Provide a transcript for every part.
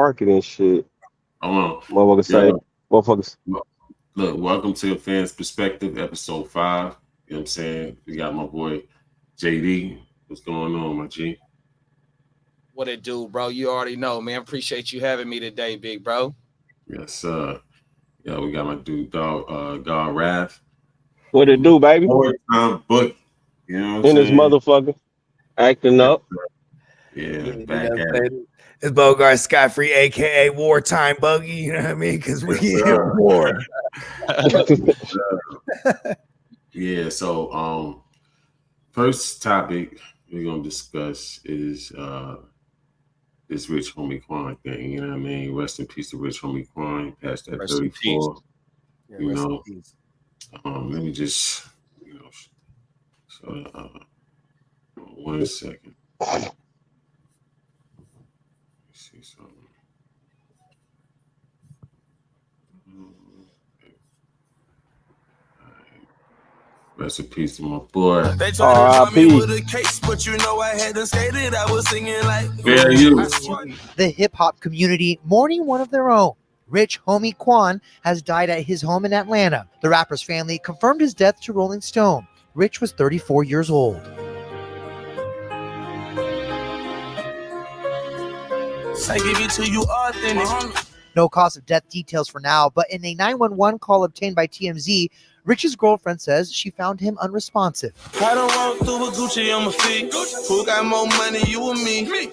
marketing shit. Hold Motherfuckers say, on. motherfuckers. Look, welcome to Fans Perspective, episode 5. You know what I'm saying? We got my boy JD. What's going on, my G? What it do, bro? You already know, man. Appreciate you having me today, big bro. Yes, sir. Yeah, we got my dude, God Wrath. What it do, baby? Time book. You know what I'm In this saying? motherfucker acting Yes, up. sir. Yeah, Yeah, you back know what at I'm it. saying? It's Bogart Scott Free, aka Wartime Buggy. You know what I mean? Because we Yes, in sir. war. Yes, sir. Yeah, so first topic we're gonna discuss is this rich homie Quan thing, you know what I mean? Rest in peace to rich homie Quan. He passed at Rest in peace. 34. Yeah, You rest in know, peace. let me just, so, 1 second. Let me see something. Okay. All right. Rest in peace to my boy. They tried to drop me R.I.P. with a case, but you know I hadn't skated. I was singing like, Yeah, you. The hip-hop community mourning one of their own. Rich homie Quan has died at his home in Atlanta. The rapper's family confirmed his death to Rolling Stone. Rich was 34 years old. I give it to you authentic. No cause of death details for now, but in a 911 call obtained by TMZ, Rich's girlfriend says she found him unresponsive. I don't walk through with Gucci on my feet. Who got more money, you or me?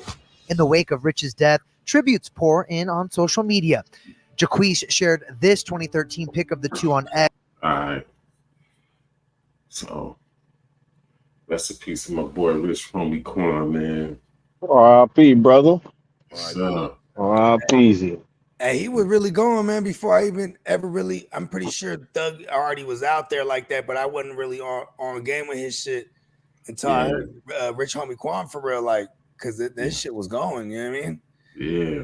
In the wake of Rich's death, tributes pour in on social media. Jaquees shared this 2013 pic of the two on X. All right. So, rest in peace to my boy, rich homie Quan, man. R.I.P. brother. So, R.I.P. Hey, he was really going, man, before I even ever really, I'm pretty sure Thug already was out there like that, but I wasn't really on game with his shit until I heard Rich Homie Quan for real, like, because this shit was going, you know what I mean? yeah.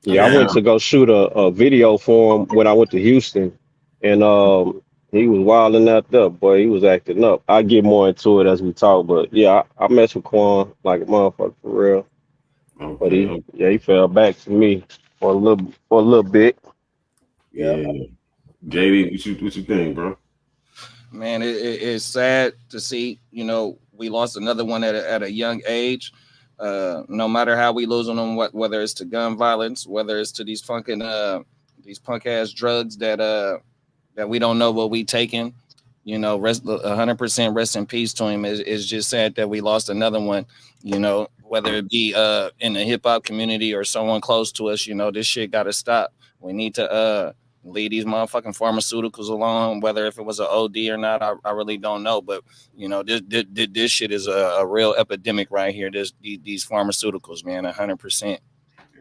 Yeah, I went to go shoot a video for him when I went to Houston, and he was wilding out there, boy. He was acting up. I get more into it as we talk, but yeah, I mess with Quan like a motherfucker for real. But Okay. he fell back to me for a little bit. Yeah. JD, what you think, bro? Man, it's sad to see. You know, we lost another one at a young age. No matter how we losing them, whether it's to gun violence, whether it's to these these punk ass drugs that we don't know what we taking. You know, 100% rest in peace to him. It's just sad that we lost another one. You know, whether it be in the hip hop community or someone close to us. You know, this shit got to stop. We need to leave these motherfucking pharmaceuticals alone. Whether if it was an OD or not, I really don't know. But you know, this shit is a real epidemic right here. These pharmaceuticals, man, 100%.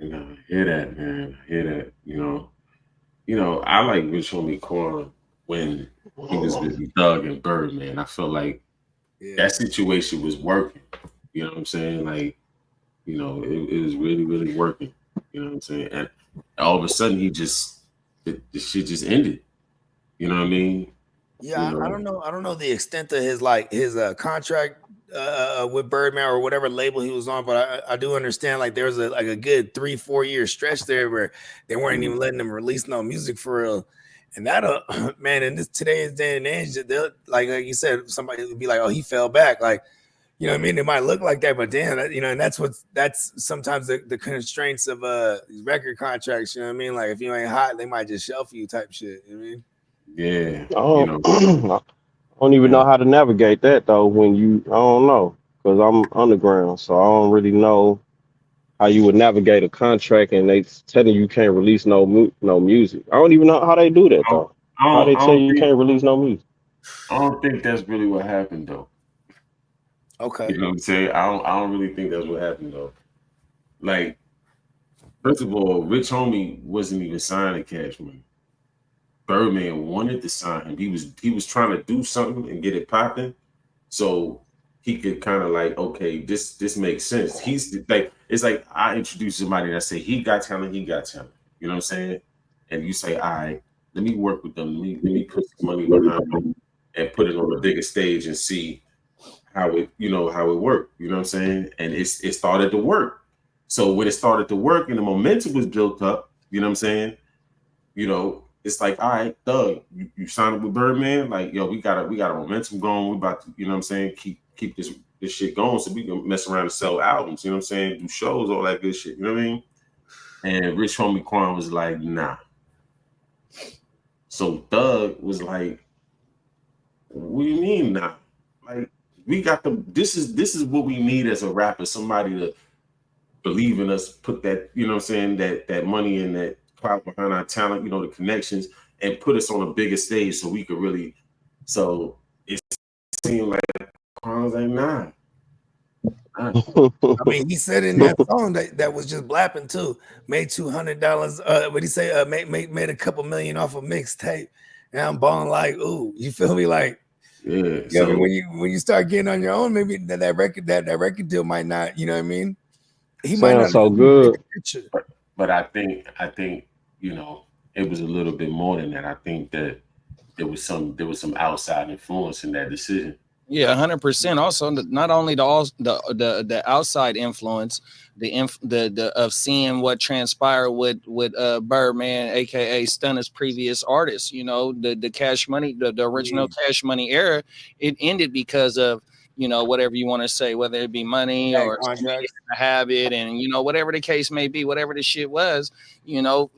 You know, I hear that, man. I hear that. I like Rich Homie Quan when he was with Thug and Bird, man. I felt like that situation was working. You know what I'm saying? Like, it was really, really working. You know what I'm saying? And all of a sudden, the shit just ended. You know what I mean? Yeah, I don't know. I don't know the extent of his contract with Birdman or whatever label he was on, but I do understand like there was a good 3-4 year stretch there where they weren't even letting him release no music for real. And that man, in today's day and age, they'll like you said, somebody would be like, oh, he fell back. Like, you know what I mean? It might look like that, but damn, and that's sometimes the constraints of these record contracts, you know what I mean? Like if you ain't hot, they might just shelf you type shit. You know what I mean? Yeah. I don't even know how to navigate that though. I don't know, because I'm underground, so I don't really know how you would navigate a contract and they telling you can't release no music. I don't even know how they do that though. How they tell you can't release no music? I don't think that's really what happened though. Okay. You know what I'm saying? I don't really think that's what happened though. Like, first of all, Rich Homie wasn't even signed to Cash Money. Birdman wanted to sign him. He was trying to do something and get it popping, so he could kind of like, okay, this makes sense. He's like, it's like I introduce somebody and I say he got talent. You know what I'm saying? And you say, all right, let me work with them. Let me put some money behind them and put it on a bigger stage and see how it worked. You know what I'm saying? And it started to work. So when it started to work and the momentum was built up, you know what I'm saying? You know, it's like, all right, Thug, you signed up with Birdman, like, yo, we got a momentum going. We about to, you know what I'm saying, keep this shit going so we can mess around and sell albums, you know what I'm saying, do shows, all that good shit, you know what I mean? And Rich Homie Quan was like, nah. So Thug was like, what do you mean nah? Like, we got this is what we need as a rapper, somebody to believe in us, put that, you know what I'm saying, that money and that clout behind our talent, you know, the connections, and put us on a bigger stage so we could really, so it seemed like I was like, nah. I mean, he said in that song that was just blapping too. Made $200. What he say? Made a couple million off a mixtape, and I'm balling like, ooh, you feel me? Like, yeah. So I mean, when you start getting on your own, maybe that record deal might not, you know what I mean? He might not Sounds so good. But I think you know, it was a little bit more than that. I think that there was some outside influence in that decision. Yeah, 100%. Also, not only the outside influence, the of seeing what transpired with Birdman, aka Stunner's previous artist. You know, the Cash Money, the original Cash Money era, it ended because of, you know, whatever you want to say, whether it be money or a habit, and, you know, whatever the case may be, whatever the shit was, you know,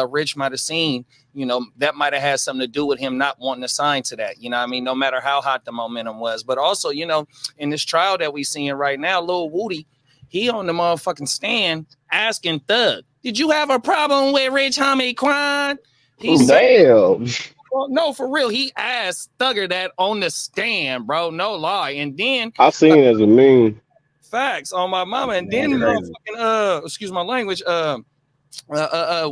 Rich might have seen, you know, that might have had something to do with him not wanting to sign to that. You know what I mean? No matter how hot the momentum was. But also, you know, in this trial that we seeing right now, Lil Woody, he on the motherfucking stand asking Thug, did you have a problem with Rich Homie Quan? He said, damn. Well, no, for real. He asked Thugger that on the stand, bro. No lie. And then I seen it as a meme. Facts on my mama. And then motherfucking excuse my language,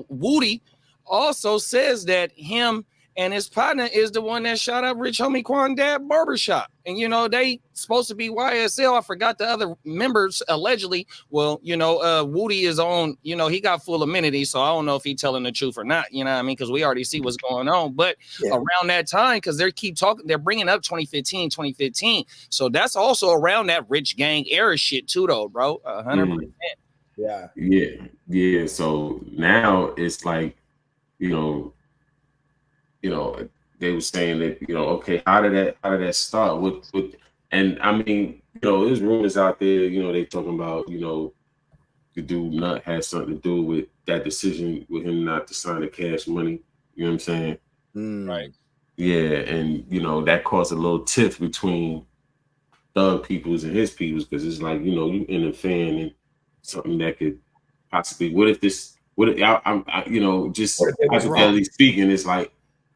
Woody also says that him and his partner is the one that shot up Rich Homie Quan Dad barbershop. And, you know, they supposed to be YSL. I forgot the other members allegedly. Well, you know, Woody is on, you know, he got full amenities. So I don't know if he's telling the truth or not, you know what I mean? Because we already see what's going on. But around that time, because they keep talking, they're bringing up 2015. So that's also around that Rich Gang era shit too, though, bro. 100%. Yeah. So now it's like, you know, they were saying that, you know, okay, how did that start? With and I mean, you know, there's rumors out there, you know, they talking about, you know, the dude Nut had something to do with that decision with him not to sign the Cash Money. You know what I'm saying? Right. Yeah, and you know, that caused a little tiff between Thug peoples and his peoples, because it's like, you know, you interfering in something that could possibly, what if you know, just hypothetically speaking, it's like,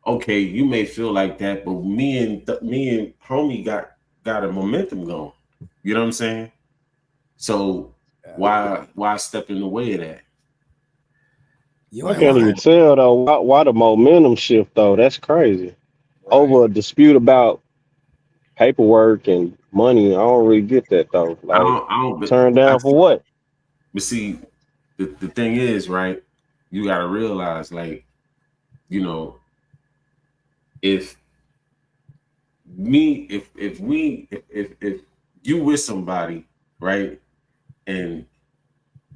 okay, you may feel like that, but me and Homie got a momentum going. You know what I'm saying? So why step in the way of that? I can't even tell though why the momentum shift though. That's crazy. Over a dispute about paperwork and money. I don't really get that though. Like, I don't turn down for what? But see, the thing is, right? You got to realize, like, you know, if you with somebody, right, and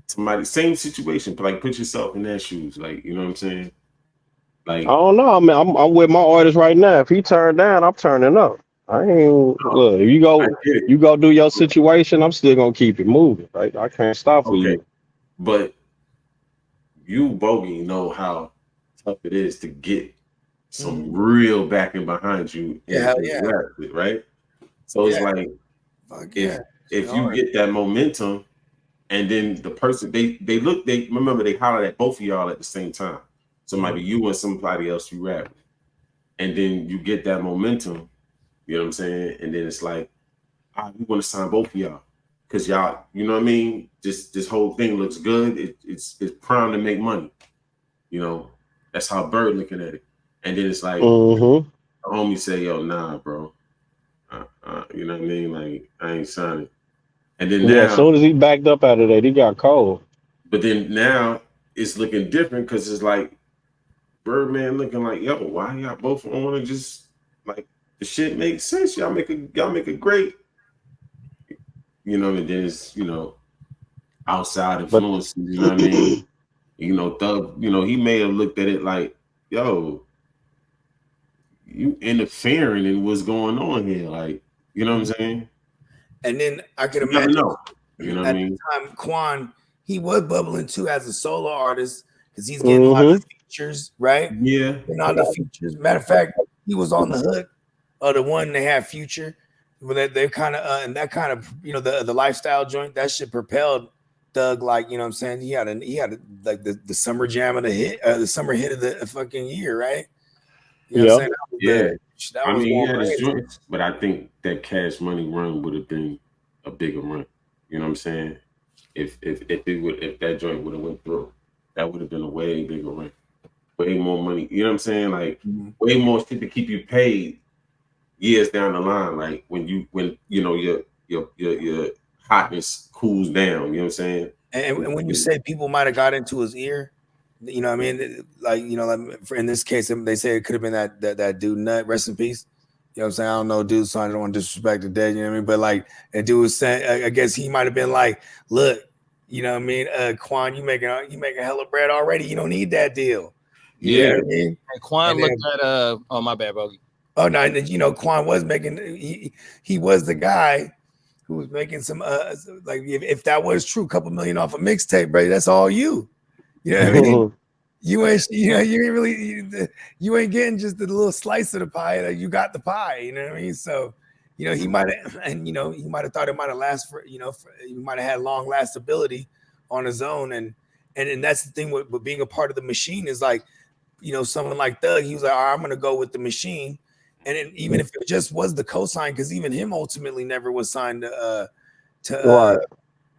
somebody, same situation, but like, put yourself in their shoes, like, you know what I'm saying? Like, I don't know. I mean, I'm with my artist right now. If he turned down, I'm turning up. I ain't look. If you go do your situation, I'm still gonna keep it moving. Right? I can't stop for you. But you, Bogey, know how tough it is to get some real backing behind you. Right? So it's like, if you get that momentum, and then the person they remember they hollered at both of y'all at the same time. So it might be you and somebody else you rap with. And then you get that momentum, you know what I'm saying? And then it's like, we want to sign both of y'all. Because y'all, you know what I mean? This whole thing looks good. It's primed to make money. You know, that's how Bird looking at it. And then it's like, the homie say, yo, nah, bro. You know what I mean? Like, I ain't signing. And then now, as soon as he backed up out of that, he got cold. But then now it's looking different, because it's like Birdman looking like, yo, why y'all both want to just, like, the shit makes sense. Y'all make a great, you know, and then it's, you know, outside But influences. You know what I mean? You know, Thug. You know, he may have looked at it like, "Yo, you interfering in what's going on here." Like, you know what I'm saying? And then I could You never imagine know. You know what I at the mean? time, Quan, he was bubbling too as a solo artist because he's getting a lot mm-hmm. of features, right? Yeah. And all the features. Matter of fact, he was on the hook of the one they had Future. When they kind of and that kind of the lifestyle joint that shit propelled Doug, like, you know what I'm saying, he had like the summer jam of the summer hit of the fucking year, right? You know what I'm Yeah. saying? Yeah. That I was mean, he going had his crazy. joints, but I think that Cash Money run would have been a bigger run. You know what I'm saying? If that joint would have went through, that would have been a way bigger run, way more money. You know what I'm saying? Like way more shit to keep you paid years down the line. Like when you know your hotness cools down. You know what I'm saying? And when you say people might have got into his ear, you know what I mean? Like, like in this case, they say it could have been that dude Nut, rest in peace. You know what I'm saying? I don't know, dude, so I don't want to disrespect the dead, you know what I mean? But like that dude was saying, I guess he might have been like, look, you know what I mean? Quan, you making hella bread already. You don't need that deal. You know what I mean? And Quan looked at oh my bad, Bogey. Oh no, Quan was making he was the guy who was making some like if that was true, a couple million off a mixtape, bro. That's all you. You know what I mean? You ain't you ain't really you ain't getting just the little slice of the pie. You got the pie. You know what I mean? So he might have, and he might have thought it might have lasted for he might have had long lastability on his own, and that's the thing with being a part of the machine is like someone like Thug, he was like, all right, I'm gonna go with the machine. And then, even if it just was the cosign, because even him ultimately never was signed to Right.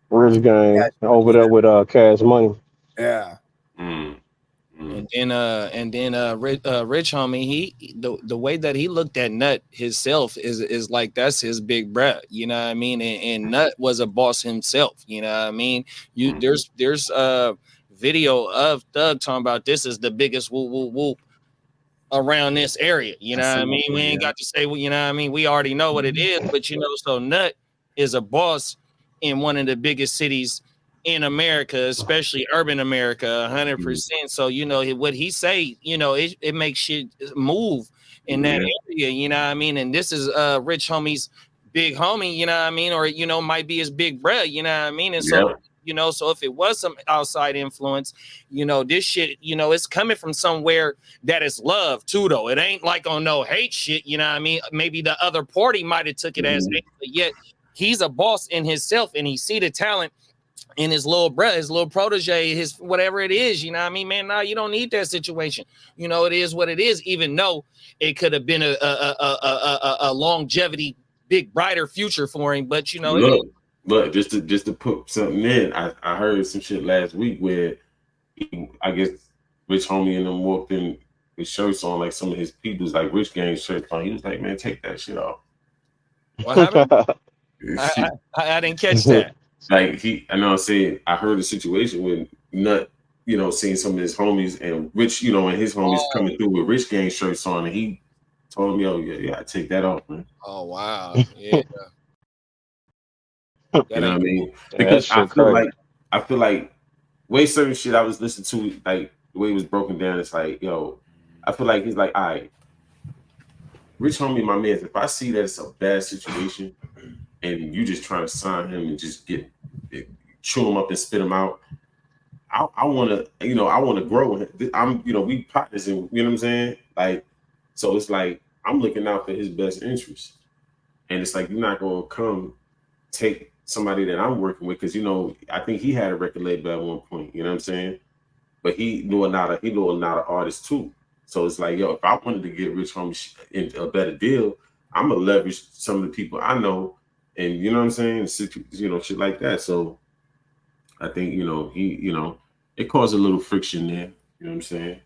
Rich Gang over there with Cash Money. Yeah. And then Rich homie, the way that he looked at Nut himself is like that's his big bruh, you know what I mean? And Nut was a boss himself, you know what I mean? There's video of Thug talking about this is the biggest whoop whoop whoop around this area, you know what I mean? We ain't got to say, you know what I mean? We already know what it is, but so Nut is a boss in one of the biggest cities in America, especially urban America, 100%. So what he say, it makes shit move in that area, you know what I mean? And this is Rich homie's big homie, you know what I mean? Or might be his big bruh, you know what I mean? And so so if it was some outside influence, this shit, it's coming from somewhere that is love too, though. It ain't like on no hate shit, you know what I mean? Maybe the other party might have took it as hate, but yet he's a boss in himself, and he see the talent in his little bruh, his little protege, his whatever it is, you know what I mean? Man, you don't need that situation. It is what it is, even though it could have been a longevity, big, brighter future for him. But, Look, just to put something in, I heard some shit last week where I guess Rich Homie and them walked in with shirts on, like some of his people's like Rich Gang shirts on. He was like, man, take that shit off. What happened? I didn't catch that. Like I know I'm saying, I heard a situation with Nut, seeing some of his homies and Rich, and his homies coming through with Rich Gang shirts on, and he told me, oh yeah, take that off, man. Oh wow. Yeah. You know what I mean? Because I feel like way certain shit I was listening to, like the way it was broken down, it's like, yo, I feel like he's like, all right, Rich Homie, my man, if I see that it's a bad situation and you just trying to sign him and just chew him up and spit him out, I want to grow. I'm, we partners, and you know what I'm saying? Like, so it's like, I'm looking out for his best interest. And it's like, you're not going to come take somebody that I'm working with, because I think he had a record label at one point, you know what I'm saying? But he knew a lot of artists too. So it's like, yo, if I wanted to get Rich Homie in a better deal, I'm gonna leverage some of the people I know, and you know what I'm saying, shit like that. So I think it caused a little friction there. You know what I'm saying?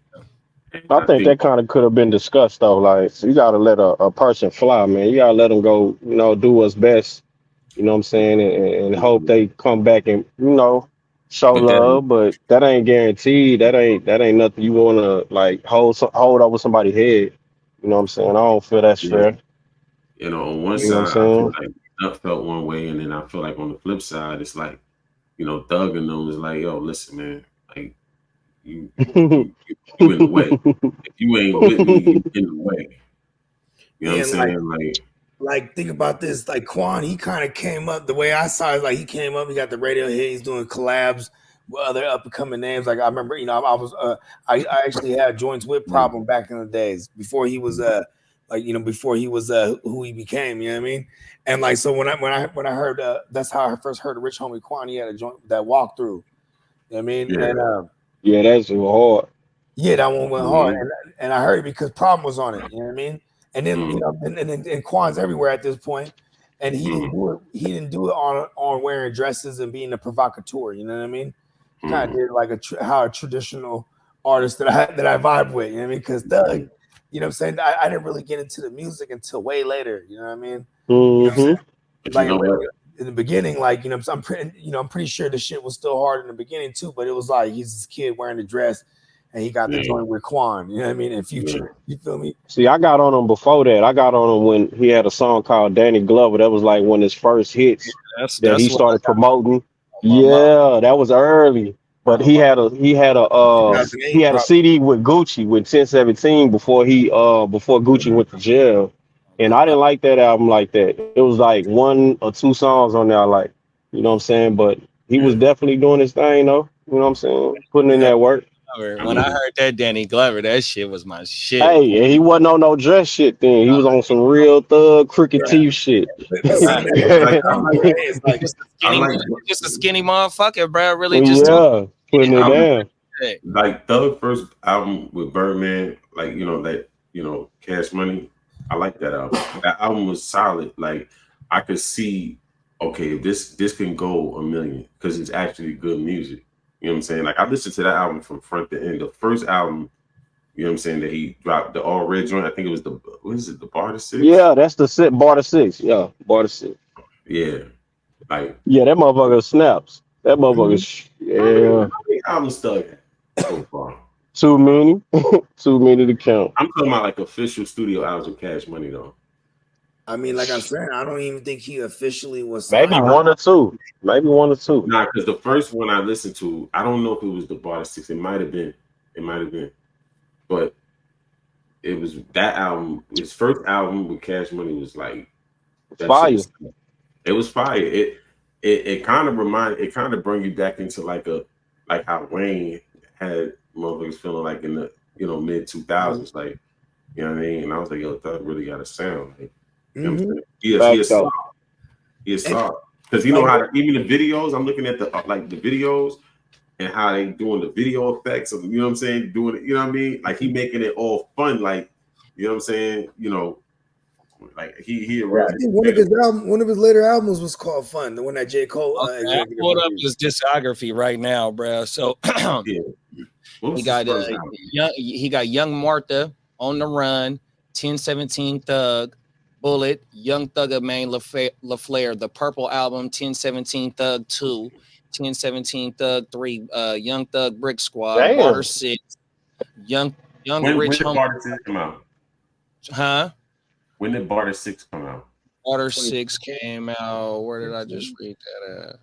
I think that kind of could have been discussed though. Like, you gotta let a person fly, man. You gotta let them go, do what's best. You know what I'm saying, and hope they come back and show love. But that ain't guaranteed. That ain't nothing you wanna like hold over somebody's head. You know what I'm saying? I don't feel that's fair. On one You know what side, I'm I feel saying? like Duck felt one way, and then I feel like on the flip side, it's like Thug and them was like, yo, listen, man, like you in the way. If you ain't with me, you in the way. You know what I'm saying? Like think about this, like Quan, he kind of came up the way I saw it, like he came up, he got the radio hit, he's doing collabs with other up and coming names. Like I remember, I actually had joints with Problem back in the days before he was who he became, you know what I mean? And like so when I heard that's how I first heard of Rich Homie Quan, he had a joint that walkthrough. You know what I mean? Yeah. And yeah, that's hard. yeah, that one went hard. And I heard it because Problem was on it, you know what I mean? And then and Quan's everywhere at this point, and he didn't do it on wearing dresses and being a provocateur. You know what I mean? He kind of did like how a traditional artist that I vibe with. You know what I mean? Because Doug, you know what I'm saying? I didn't really get into the music until way later. You know what I mean? Like in the beginning, like I'm pretty sure the shit was still hard in the beginning too. But it was like he's this kid wearing a dress. And he got the joint with Quan, you know what I mean? In Future, you feel me? See, I got on him before that. I got on him when he had a song called Danny Glover. That was like one of his first hits that he started promoting. Yeah, that was early. But he had a CD with Gucci with 1017 before Gucci went to jail. And I didn't like that album like that. It was like one or two songs on there, like, you know what I'm saying? But he was definitely doing his thing, though. You know what I'm saying? Putting in that work. When I heard that Danny Glover, that shit was my shit. Hey, and he wasn't on no dress shit then. He was on some real thug crooked teeth shit. Just a skinny motherfucker, bro. Really just putting it down. Like Thug first album with Birdman, like Cash Money. I like that album. That album was solid. Like I could see, okay, this can go a million because it's actually good music. You know what I'm saying? Like I listened to that album from front to end. The first album, you know what I'm saying, that he dropped, the All Red joint. I think it was the Barter 6? Yeah, that's the Barter 6. Yeah, Barter 6. Yeah. Like that motherfucker snaps. That motherfucker How many albums Thug so far? Too many. Too many to count. I'm talking about like official studio albums with Cash Money though. I mean, like I'm saying, I don't even think he officially was signed. Maybe one or two. Nah, because the first one I listened to, I don't know if it was the Barter 6. It might have been. But it was that album. His first album with Cash Money was like fire. It was fire. It kind of bring you back into like how Wayne had motherfuckers feeling like in the mid 2000s, like, you know what I mean? And I was like, yo, Thug really got a sound. Like, you know what I'm saying? He is soft. Because you know how even the videos, I'm looking at the videos and how they doing the video effects of, you know what I'm saying, doing it, you know what I mean? Like he making it all fun, like, you know what I'm saying? Like he I think one of his later albums was called Fun, the one that J. Cole I pulled up his discography right now, bro. So he got Young Martha, On the Run, 1017 Thug, Bullet, Young Thugger Main LaFleur, the Purple Album, 1017 Thug 2, 1017 Thug 3, Young Thug Brick Squad, Barter 6, Young Rich Homie. Barter 6 come out? Huh? When did Barter 6 come out? Barter 6 came out. Where did I just read that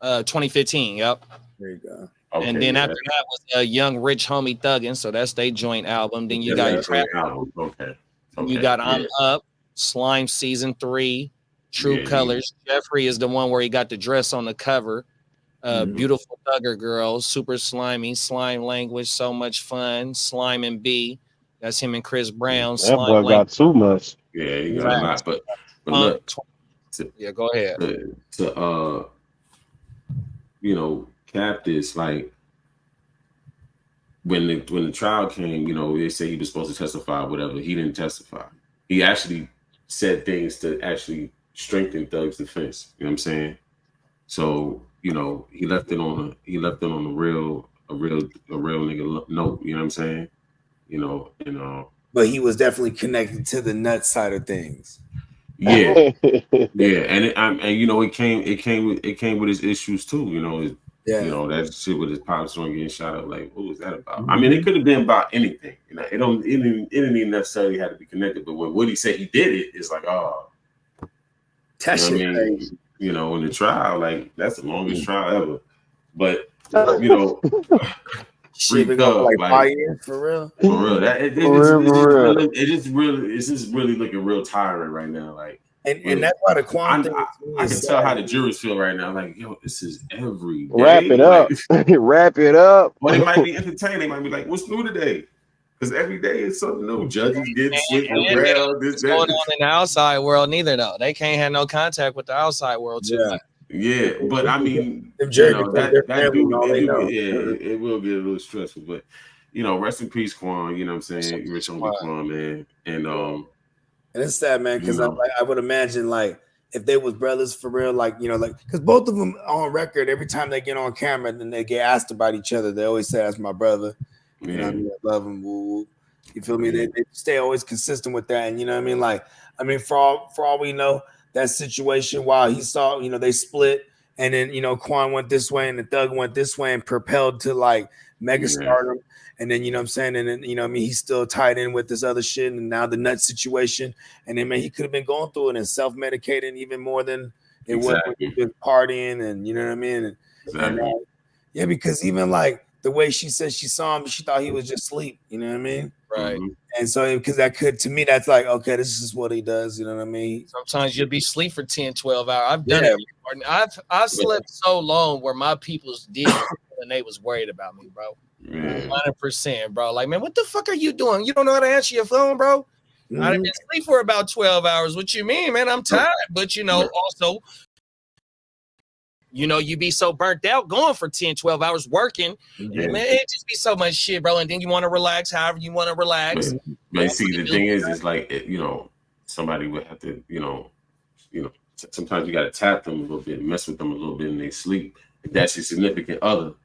at? 2015. Yep. There you go. Okay, and then after that was Young Rich Homie Thuggin'. So that's their joint album. Then you got Trap. Okay. You got I'm Up, Slime Season 3, True Colors. Jeffrey is the one where he got the dress on the cover. Beautiful Thugger Girl, Super Slimy, Slime Language, So Much Fun, Slime and B. That's him and Chris Brown. That boy got too much. Yeah, he got a lot. But look, go ahead. To cap this, like when the trial came, they say he was supposed to testify, whatever. He didn't testify. He actually said things to actually strengthen Thug's defense. You know what I'm saying? So he left it on a real nigga note. You know what I'm saying? But he was definitely connected to the nut side of things. Yeah, yeah, and it came with his issues too. That shit with his pops on getting shot up. Like, what was that about? I mean, it could have been about anything. It didn't even necessarily have to be connected. But when Woody said he did it, it's like, oh, that shit. You you know, in the trial, like that's the longest trial ever. But you know, Shit, Free been going for Thug, like 5 like years for real. for real, that it's just really looking real tiring right now. Like, And that's why the Quan thing I is can sad. tell how the jurors feel right now. Like, yo, this is every Wrap day. it up. Like, Wrap it up. well, they might be entertained. They might be like, "What's new today?" Because every day is something new. Judges getting slipped around. This, What's going that. on in the outside world? Neither though. They can't have no contact with the outside world too. Yeah. Yeah, but I mean, Them you jury know, become their that family and dude, all they know. it will get a little stressful. But you know, rest in peace, Quan. You know what I'm saying? Rich homie Quan, man. And And it's sad, man, because you know. I would imagine like if they was brothers for real, like you know, like because both of them on record, every time they get on camera and they get asked about each other, they always say that's my brother. You know what I mean? I love him. Woo, woo. You feel me? They stay always consistent with that, and you know what I mean. Like I mean, for all we know, that situation while he saw, you know, they split, and then you know Quan went this way and the Thug went this way and propelled to like mega stardom. And then, you know what I'm saying? And then, you know what I mean? He's still tied in with this other shit. And now the nut situation. And then, man, he could have been going through it and self-medicating even more than it was when he was partying. And you know what I mean? And yeah, because even like the way she said she saw him, she thought he was just asleep. You know what I mean? Right. And so, because that could, to me, that's like, okay, this is what he does. You know what I mean? Sometimes you'll be asleep for 10, 12 hours. I've done it. I've slept so long where my peoples did and they was worried about me, bro. 100%, bro. Like, man, what the fuck are you doing? You don't know how to answer your phone, bro? I've been asleep for about 12 hours. What you mean, man? I'm tired. But, you know, also, you know, you be so burnt out going for 10, 12 hours working. Man, it just be so much shit, bro. And then you want to relax however you want to relax. But see, the thing is like, you know, somebody would have to, you know, sometimes you got to tap them a little bit, mess with them a little bit in their sleep. If that's your significant other,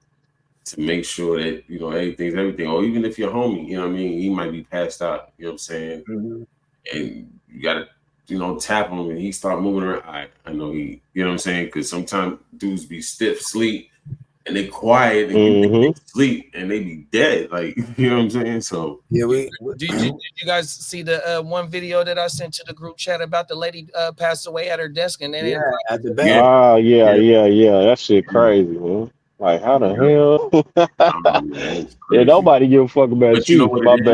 to make sure that, you know, everything's everything. Or even if your homie, you know what I mean, he might be passed out, you know what I'm saying? And you got to, you know, tap him and he start moving around. I know he, you know what I'm saying? Because sometimes dudes be stiff sleep and they quiet and you think they sleep and they be dead. Like, you know what I'm saying? So yeah, did you guys see the one video that I sent to the group chat about the lady passed away at her desk and then at the back? Yeah. That shit crazy, man. Like, how the hell? Yeah, nobody give a fuck about but you know what My it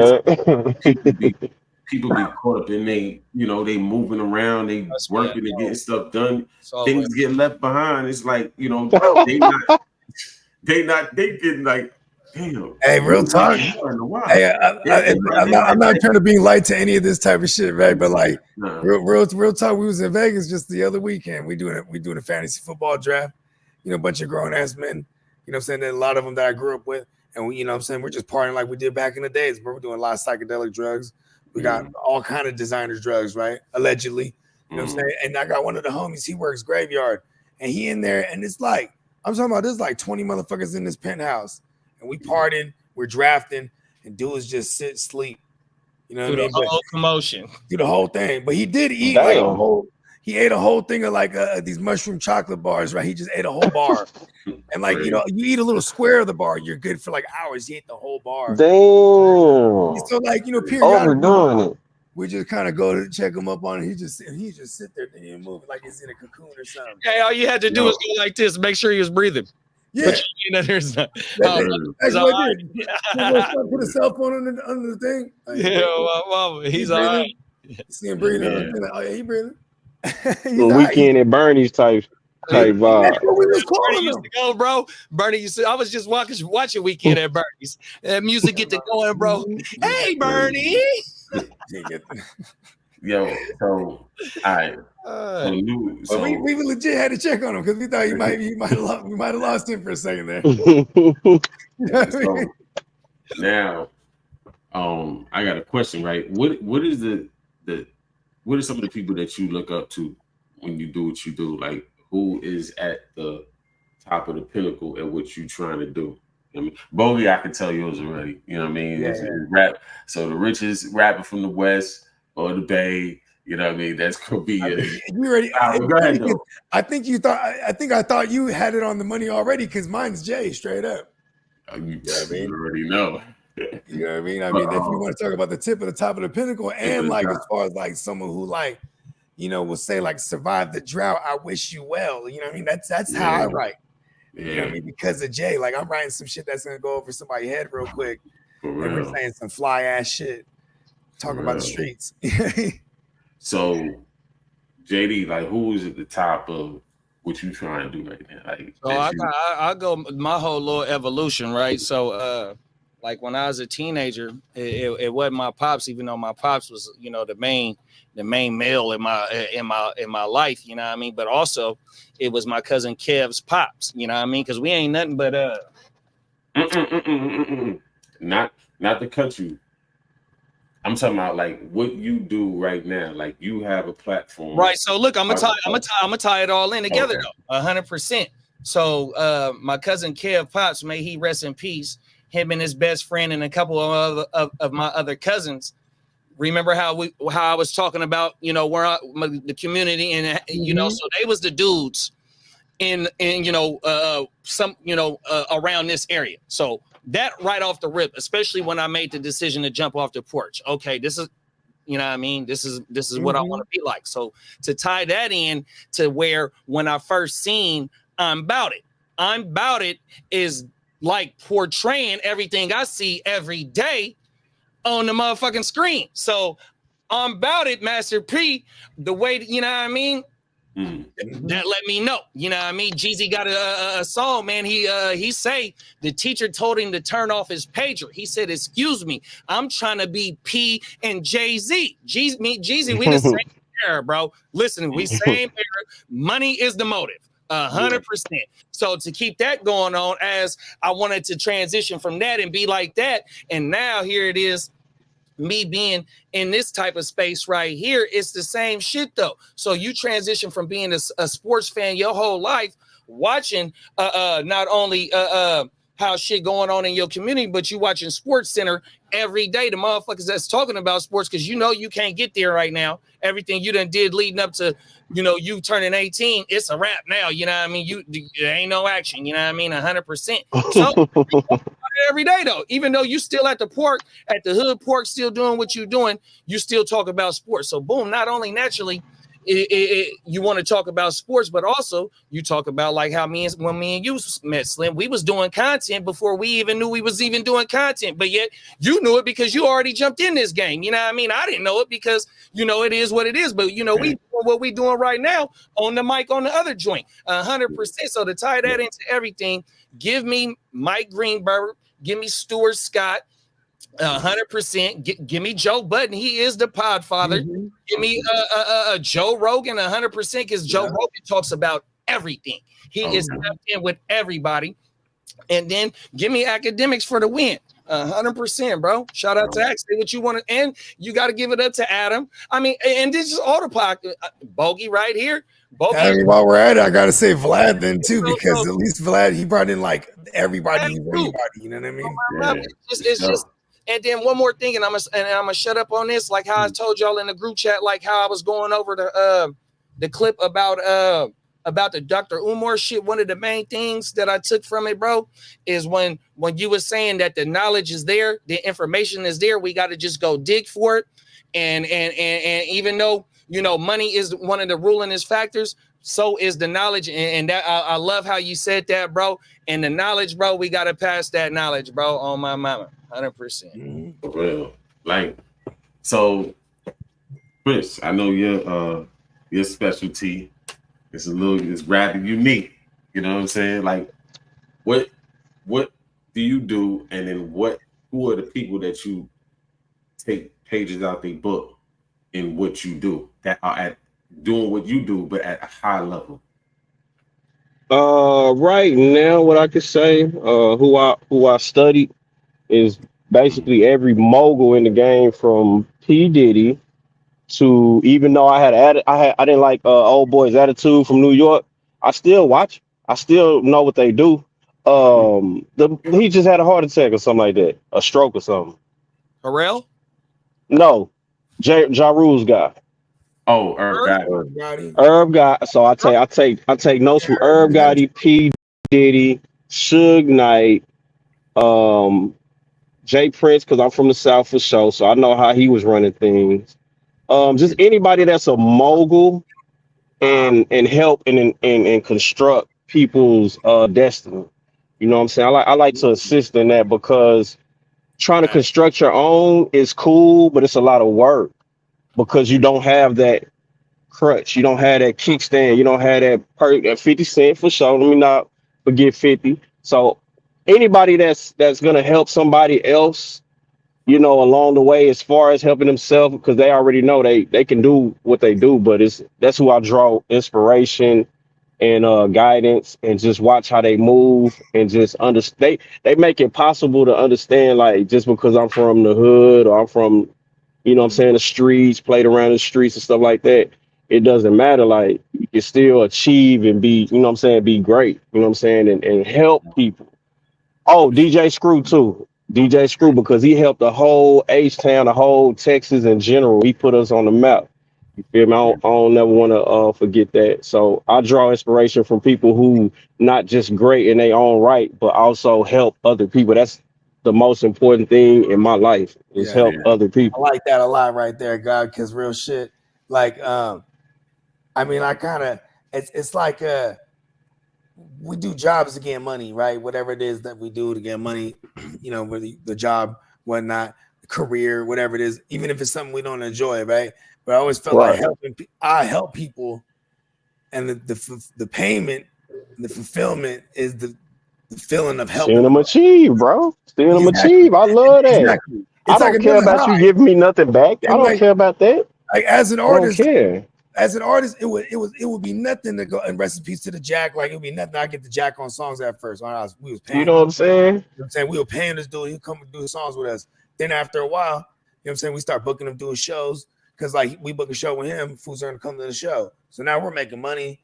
is? bad. People be caught up in they, you know, they moving around, they working and getting stuff done. Things get left behind. It's like, you know, they getting like, damn. Hey, real talk. Hey, I'm not trying to be light to any of this type of shit, right? But like, real talk. We was in Vegas just the other weekend. We doing a fantasy football draft. You know, a bunch of grown ass men. You know what I'm saying? And a lot of them that I grew up with, and we, you know what I'm saying, we're just partying like we did back in the days. But we're doing a lot of psychedelic drugs. We got all kind of designer drugs, right? Allegedly, you know what I'm saying. And I got one of the homies. He works graveyard, and he in there, and it's like I'm talking about. There's like 20 motherfuckers in this penthouse. And we partying, we're drafting, and dudes just sit, sleep. You know what I mean? The whole commotion. Do the whole thing. But he did eat like a whole, he ate a whole thing of like these mushroom chocolate bars, right? He just ate a whole bar. And like, you know, you eat a little square of the bar, you're good for like hours. He ate the whole bar. Damn. So like, you know, overdoing it. We just kind of go to check him up on it. He just sit there, didn't even move, like he's in a cocoon or something. Hey, all you had to do was go like this, make sure he was breathing. Yeah, you know, there's not. That's what I did. Put a cell phone under the thing. Like, he's all right. See him breathing. Oh yeah, he breathing. Weekend at Bernie's type vibe. That's what we was calling Bernie used to go, bro. Bernie used to. I was just watching Weekend at Bernie's. That music get to going, bro. Hey, Bernie. Yo, so all right. So we legit had to check on him because we thought we might have lost him for a second there. So, now, I got a question, right? What is what are some of the people that you look up to when you do what you do? Like, who is at the top of the pinnacle at what you're trying to do? I mean, Bogey, I can tell yours already. You know what I mean? Yeah. It's rap. So the richest rapper from the West or the Bay. You know what I mean? That's gonna be it. You already. Go ahead, though. I think I thought you had it on the money already because mine's Jay straight up. You already know. You know what I mean? If you want to talk about the top of the pinnacle, and like as far as like someone who like, will say like survive the drought. I wish you well. You know what I mean? That's how I write. You know what I mean? Because of Jay, like I'm writing some shit that's gonna go over somebody's head real quick. And we're saying some fly ass shit. Talking about the streets. So JD, like who's at the top of what you trying to do right now? Like so I go my whole little evolution, right? So like when I was a teenager, it wasn't my pops, even though my pops was, the main male in my life, you know what I mean? But also it was my cousin Kev's pops, you know what I mean? Because we ain't nothing but not to cut you. I'm talking about like what you do right now. Like you have a platform, right? So look, I'm gonna tie it all in together though, 100%. So my cousin Kev Pops, may he rest in peace. Him and his best friend and a couple of my other cousins. Remember how I was talking about, where the community and so they was the dudes in some around this area. So that right off the rip, especially when I made the decision to jump off the porch. Okay, this is, you know what I mean? This is what I want to be like. So to tie that in to where when I first seen I'm About It is like portraying everything I see every day on the motherfucking screen. So I'm About It, Master P, the way, you know what I mean? That let me know, you know what I mean? Jeezy got a song, man. He say the teacher told him to turn off his pager. He said, "Excuse me, I'm trying to be P and Jay-Z." Jeezy, we the same era, bro. Listen, we same era. Money is the motive, 100%. So to keep that going on, as I wanted to transition from that and be like that, and now here it is. Me being in this type of space right here, it's the same shit though. So you transition from being a sports fan your whole life, watching not only how shit going on in your community, but you watching Sports Center every day. The motherfuckers that's talking about sports, because you can't get there right now. Everything you done did leading up to you turning 18, it's a wrap now. You know what I mean? There ain't no action. You know what I mean? 100%. So every day though, even though you still at the park, at the hood park, still doing what you're doing, you still talk about sports. So boom, not only naturally you want to talk about sports, but also you talk about like how when me and you met, Slim, we was doing content before we even knew we was even doing content, but yet you knew it because you already jumped in this game. You know what I mean? I didn't know it because it is what it is, but we doing what we doing right now on the mic on the other joint, 100%. So to tie that into everything, give me Mike Greenberg, give me Stuart Scott, 100%. Give me Joe Budden. He is the podfather. Give me Joe Rogan, 100%, because Joe Rogan talks about everything. He is stepped in with everybody. And then give me academics for the win. 100%, bro. Shout out to Axe. Say what you want to, and you got to give it up to Adam. I mean, and this is Autopoc Bogey right here. Bogey. I mean, while we're at it, I gotta say Vlad then too, because at least Vlad, he brought in like everybody, you know what I mean? It's just. And then one more thing, and I'm gonna shut up on this. Like how I told y'all in the group chat, like how I was going over the clip about the Dr. Umar shit. One of the main things that I took from it, bro, is when you were saying that the knowledge is there, the information is there. We got to just go dig for it. And even though money is one of the rulingest factors, so is the knowledge. And that I love how you said that, bro. And the knowledge, bro, we got to pass that knowledge, bro, on my mama. 100%. For real. Like, so Chris, I know your specialty is rather unique. You know what I'm saying? Like, what do you do? And then who are the people that you take pages out their book in what you do that are at doing what you do, but at a high level? Right now, what I could say, who I studied is basically every mogul in the game, from P Diddy to, even though I didn't like Old Boy's Attitude from New York, I still watch. I still know what they do. He just had a heart attack or something like that, a stroke or something. Pharrell? No, Ja Rule's guy. Oh, Herb Gotti. Herb Gotti. So I take notes from Herb Gotti, P Diddy, Suge Knight, Jay Prince, because I'm from the South for sure, so I know how he was running things. Just anybody that's a mogul and help and construct people's destiny. You know what I'm saying? I like to assist in that because trying to construct your own is cool, but it's a lot of work because you don't have that crutch, you don't have that kickstand, you don't have that 50 cent for sure. Let me not forget 50. So anybody that's gonna help somebody else, along the way as far as helping themselves, because they already know they can do what they do, but that's who I draw inspiration and guidance and just watch how they move and just understand. They make it possible to understand, like, just because I'm from the hood or I'm from, what I'm saying, the streets, played around the streets and stuff like that, it doesn't matter. Like, you can still achieve and be, what I'm saying, be great, what I'm saying, and help people. Oh, DJ Screw too. DJ Screw, because he helped the whole H Town, the whole Texas in general. He put us on the map. You feel me? I don't never want to forget that. So I draw inspiration from people who not just great in their own right, but also help other people. That's the most important thing in my life is Yeah, help other I people. like that a lot right there, God. Because real shit, like, I mean, I kind of, it's like, we do jobs to get money, right? Whatever it is that we do to get money, whether the job, whatnot, career, whatever it is, even if it's something we don't enjoy, right? But I always felt like Right. I help people, and the payment, the fulfillment is the feeling of Seeing helping them them. achieve, bro. Seeing them Exactly, achieve. I love that. exactly. I It's like don't care another about you high, giving me nothing back. I and don't care about that. like as an I don't artist, care. it would be nothing to go and recipes to the Jack. Like, it would be nothing. I get the Jack on songs at first. We was You paying. know what I'm saying? You know what I'm saying? We were paying this dude. He'd come and do the songs with us. Then after a while, you know what I'm saying, we start booking him doing shows because, like, we book a show with him, fools are gonna come to the show. So now we're making money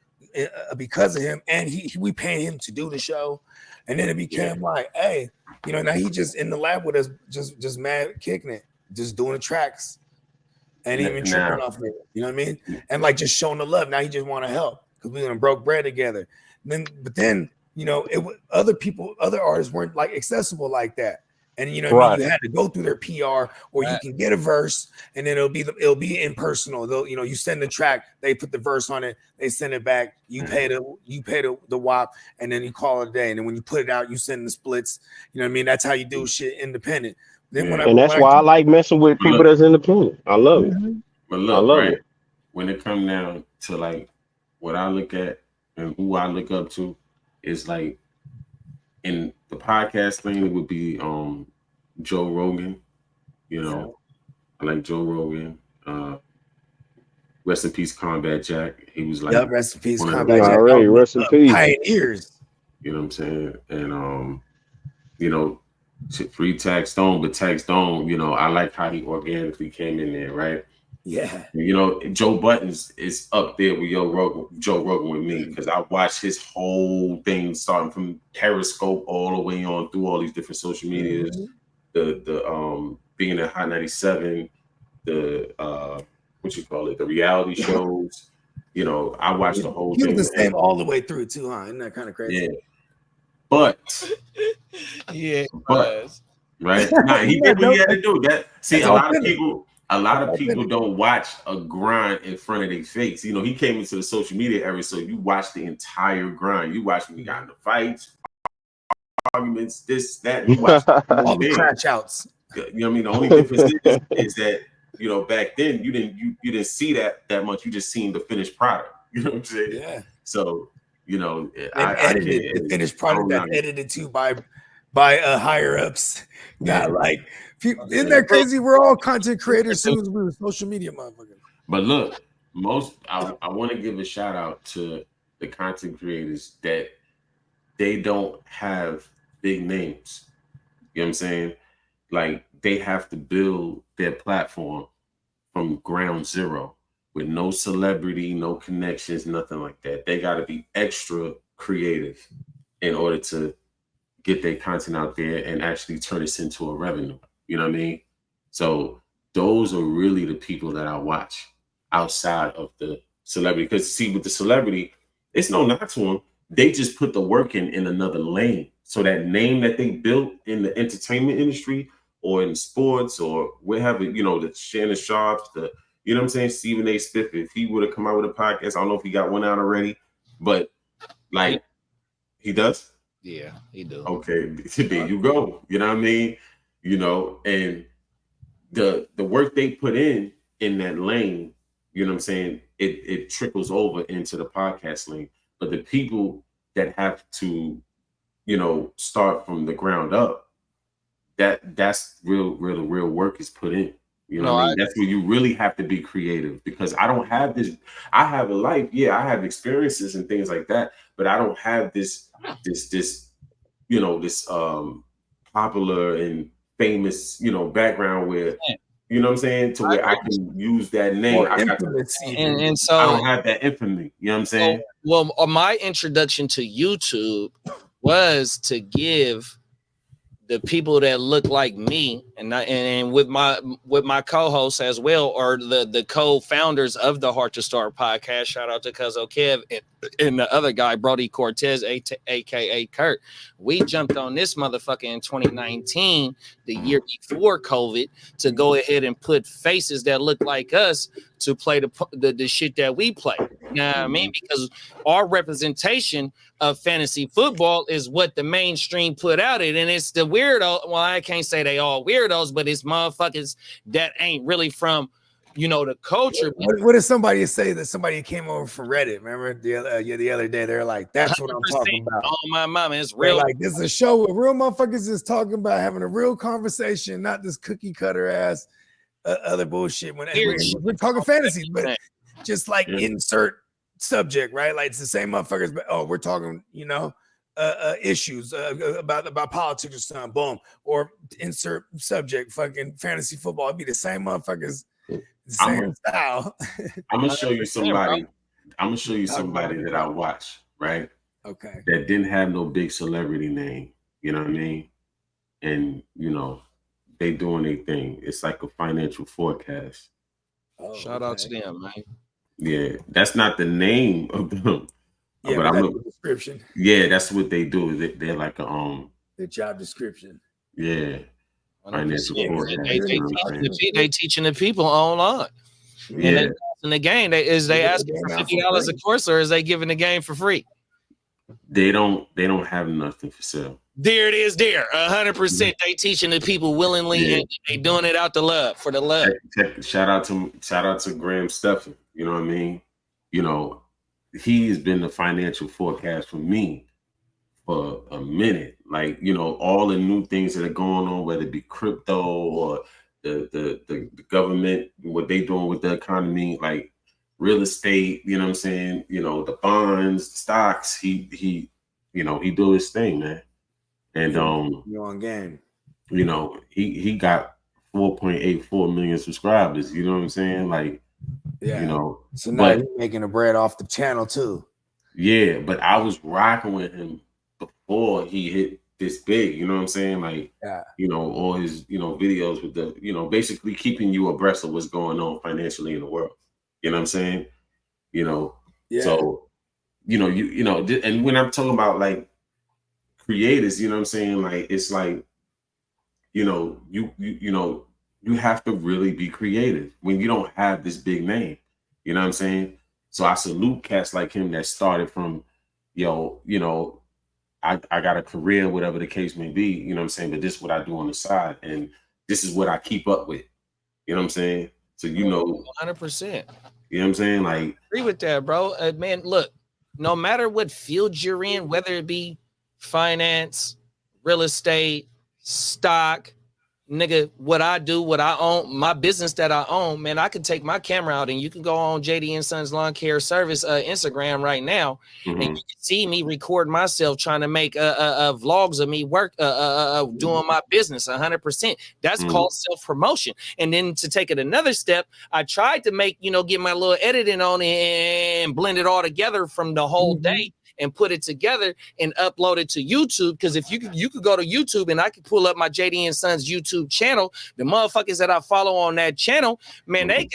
because of him, and we paying him to do the show. And then it became like, hey, now he just in the lab with us, just mad kicking it, just doing the tracks. And even tripping Now, off it, you know what I mean? And like just showing the love. Now he just want to help because we done broke bread together. But then other artists weren't like accessible like that. And you know what I mean? Right. You had to go through their PR, or you can get a verse, and then it'll be impersonal. They'll you send the track, they put the verse on it, they send it back. You pay the WAP, and then you call it a day. And then when you put it out, you send the splits. You know what I mean? That's how you do shit independent. Then And that's why I like messing with people that's independent. I love it. but I look, love right? it. When it comes down to like what I look at and who I look up to, is like in the podcast thing, it would be Joe Rogan. I like Joe Rogan. Rest in peace, Combat Jack. He was like rest in peace, one of Combat Yeah, Jack. already. Rest in peace. Pioneers. you know what I'm saying? And free Tag Stone, but Tag Stone, I like how he organically came in there, right? Yeah. Joe Buttons is up there with Joe Rogan with me, because I watched his whole thing starting from Periscope all the way on through all these different social medias. The being at Hot 97, the the reality shows. I watched the whole He was thing. the same all the way through too, huh? Isn't that kind of crazy? Yeah. But right? Nah, he did what he had to do. That see, a lot of people don't watch a grind in front of their face. He came into the social media era, so you watch the entire grind. You watch when he got in the fights, arguments, this, that. You watch all the crash outs. You know what I mean? The only difference is that back then you didn't see that much. You just seen the finished product. You know what I'm saying? Yeah. So the finished product that's edited to by higher ups. Not like people. Isn't that crazy? We're all content creators as soon as we were social media motherfuckers. But look, I want to give a shout out to the content creators that they don't have big names. You know what I'm saying? Like, they have to build their platform from ground zero with no celebrity, no connections, nothing like that. They got to be extra creative in order to get their content out there and actually turn this into a revenue. You know what I mean? So those are really the people that I watch outside of the celebrity. Because see, with the celebrity, it's no knock to them. They just put the work in another lane. So that name that they built in the entertainment industry or in sports or whatever, the Shannon Sharps, You know what I'm saying? Stephen A. Smith, if he would have come out with a podcast, I don't know if he got one out already, but like he does. Yeah, he do. Okay, there you go. You know what I mean? You know, and the work they put in that lane, you know what I'm saying? It trickles over into the podcast lane. But the people that have to, you know, start from the ground up, that's real work is put in. You know what I mean? That's where you really have to be creative, because I don't have this. I have a life, yeah, I have experiences and things like that, but I don't have this, you know, this popular and famous, you know, background where, you know what I'm saying, to where I can use that name. And so I don't have that infamy. You know what I'm saying? Well, my introduction to YouTube was to give the people that look like me, and with my co-hosts as well, or the co-founders of the Heart to Start podcast. Shout out to Cuzzo Kev and the other guy, Brody Cortez, aka Kurt. We jumped on this motherfucker in 2019, the year before COVID, to go ahead and put faces that look like us to play the shit that we play. You know what I mean? Because our representation of fantasy football is what the mainstream put out it, and it's the weirdo. Well, I can't say they all weirdos, but it's motherfuckers that ain't really from, you know, the culture. What did somebody say that somebody came over from Reddit? Remember the other day? They're like, "That's what I'm talking about." Oh my mama, it's real. They're like, this is a show where real motherfuckers is talking about having a real conversation, not this cookie cutter ass other bullshit. When we're talking fantasies, but just like insert subject, right? Like it's the same motherfuckers, but we're talking, you know, issues about politics or something, boom, or insert subject, fucking fantasy football. It'd be the same motherfuckers, same style. I'm gonna show you somebody. I'm gonna show you somebody that I watch, right? Okay. That didn't have no big celebrity name. You know what I mean? And you know, they doing their thing. It's like a financial forecast. Shout out to them, man. Yeah, that's not the name of them. Yeah, but I'm the description. Yeah, that's what they do. They're like a the job description. Yeah. Financial forecast. They teaching the people online. Yeah. And in the game, they asking for $50 a course, or is they giving the game for free? They don't have nothing for sale. There it is. There, 100%. They teaching the people willingly, and they doing it out the love for the love. Shout out to Graham Stephan. You know what I mean? You know, he's been the financial forecast for me for a minute. Like, you know, all the new things that are going on, whether it be crypto or the government, what they doing with the economy, like real estate, you know what I'm saying? You know, the bonds, stocks, he you know, he do his thing, man. And you're on game. You know, he got 4.84 million subscribers, you know what I'm saying? Like, you know, so now he's making the bread off the channel too. Yeah, but I was rocking with him before he hit this big, you know what I'm saying? Like, you know, all his, you know, videos with the, you know, basically keeping you abreast of what's going on financially in the world. You know what I'm saying? You know, so, you know, you know, and when I'm talking about like creators, you know what I'm saying? Like, it's like, you know, you know, you have to really be creative when you don't have this big name. You know what I'm saying? So I salute cats like him that started from, you know, I got a career, whatever the case may be, you know what I'm saying? But this is what I do on the side, and this is what I keep up with. You know what I'm saying? So, you know, 100%. You know what I'm saying? Like, I agree with that, bro. Man, look, no matter what field you're in, whether it be finance, real estate, stock, nigga, what I do, what I own, my business that I own, man, I can take my camera out and you can go on JD and Sons Lawn Care Service Instagram right now, and you can see me record myself trying to make vlogs of me work doing my business 100%. That's called self-promotion. And then to take it another step, I tried to make, you know, get my little editing on it and blend it all together from the whole day and put it together and upload it to YouTube. Because if you could go to YouTube and I could pull up my JD and Sons YouTube channel, the motherfuckers that I follow on that channel, man, they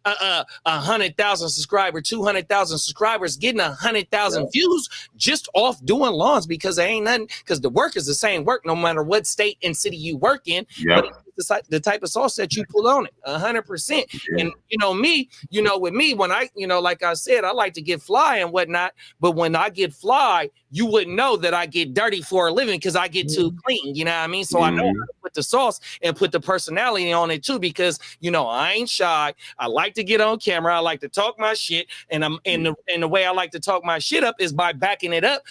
got 100,000 subscribers, 200,000 subscribers, getting 100,000 views just off doing lawns, because there ain't nothing, because the work is the same work no matter what state and city you work in. But it's the type of sauce that you put on it, 100%. And me, with me, when I, like I said, I like to get fly and whatnot. But when I get fly, you wouldn't know that I get dirty for a living because I get too clean. You know what I mean? So I know how to put the sauce and put the personality on it too, because I ain't shy. I like to get on camera. I like to talk my shit, and the way I like to talk my shit up is by backing it up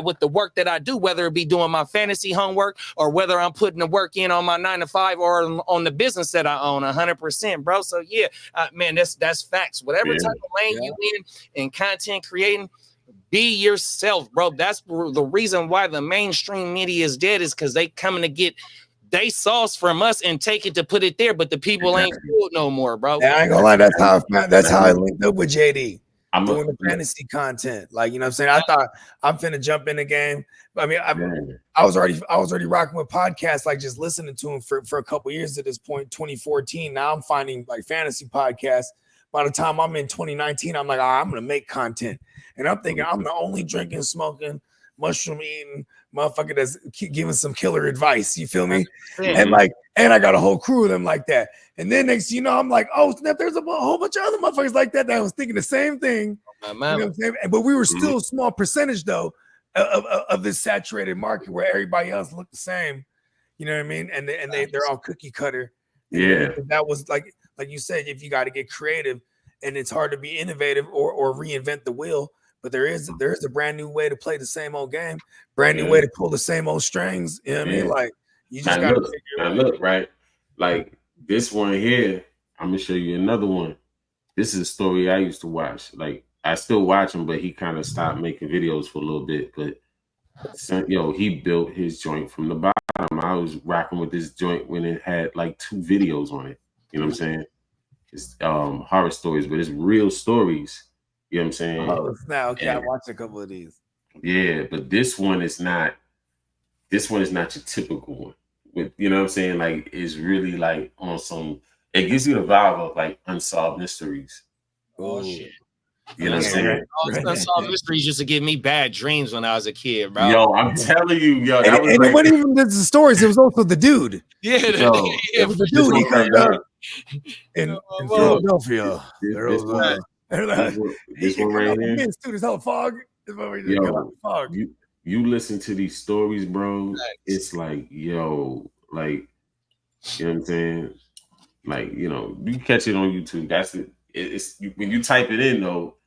with the work that I do, whether it be doing my fantasy homework or whether I'm putting the work in on my 9 to 5 or on the business that I own, 100%, bro. So yeah, man, that's facts. Whatever type of lane you in content creating, be yourself, bro. That's the reason why the mainstream media is dead, is because they coming to get they sauce from us and take it to put it there, but the people ain't fooled no more, bro. Yeah, I ain't gonna lie, that's how I linked up with JD. I'm doing the fantasy content. Like, you know what I'm saying? I thought I'm finna jump in the game. I mean, I was already rocking with podcasts, like just listening to them for a couple years at this point, 2014. Now I'm finding like fantasy podcasts. By the time I'm in 2019, I'm like, I'm gonna make content. And I'm thinking I'm the only drinking, smoking, mushroom eating motherfucker that's giving some killer advice. You feel me? And I got a whole crew of them like that. And then next, I'm like, oh snap, there's a whole bunch of other motherfuckers like that was thinking the same thing. You know what I'm saying? But we were still a small percentage though of this saturated market where everybody else looked the same. You know what I mean? And they're all cookie cutter. Yeah. And that was like you said, if you got to get creative, and it's hard to be innovative or reinvent the wheel. But there is a brand new way to play the same old game, brand new way to pull the same old strings. You know what I mean? Like, you just got to figure it out. Look, right? Like this one here, I'm gonna show you another one. This is a story I used to watch. Like, I still watch him, but he kind of stopped making videos for a little bit. But he built his joint from the bottom. I was rocking with this joint when it had like 2 videos on it. You know what I'm saying? It's horror stories, but it's real stories. You know what I'm saying? Oh, now okay, I watched a couple of these. Yeah, but this one is not your typical one. With, you know what I'm saying? Like, it's really like on some, it gives you the vibe of like unsolved mysteries. Oh shit. You know what I'm saying? Unsolved mysteries used to give me bad dreams when I was a kid, bro. Yo, I'm telling you, that and it wasn't even the stories, it was also the dude. Yeah, it was the dude. He comes up in Philadelphia. This one right here. There's hella fog. You listen to these stories, bro. It's like, like, you know what I'm saying? Like, you catch it on YouTube. That's it. It's when you type it in though.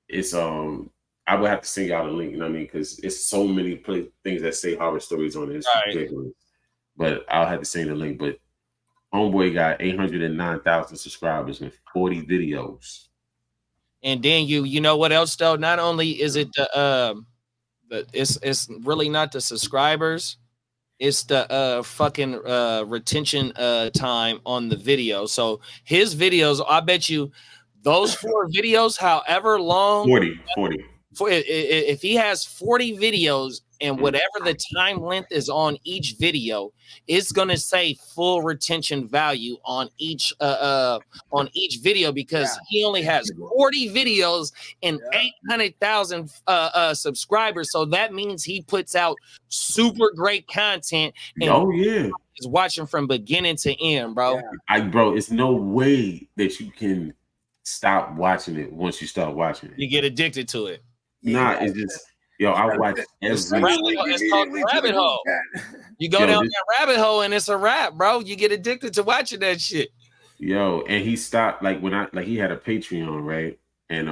It's I would have to send y'all the link. You know what I mean? Because it's so many things that say horror stories on it. It's ridiculous. But I'll have to send the link. But homeboy got 809,000 subscribers and 40 videos. And then you know what else though? Not only is it it's really not the subscribers, it's the fucking retention time on the video. So his videos, I bet you those 4 videos, however long, 40. If he has 40 videos and whatever the time length is on each video, it's gonna say full retention value on each video, because he only has 40 videos and 800,000 subscribers. So that means he puts out super great content. And is watching from beginning to end, bro. Bro, it's no way that you can stop watching it once you start watching it. You get addicted to it. Nah, it's just I watch it's called the rabbit hole. You go down that rabbit hole and it's a wrap, bro. You get addicted to watching that shit. And he stopped like when he had a Patreon, right? And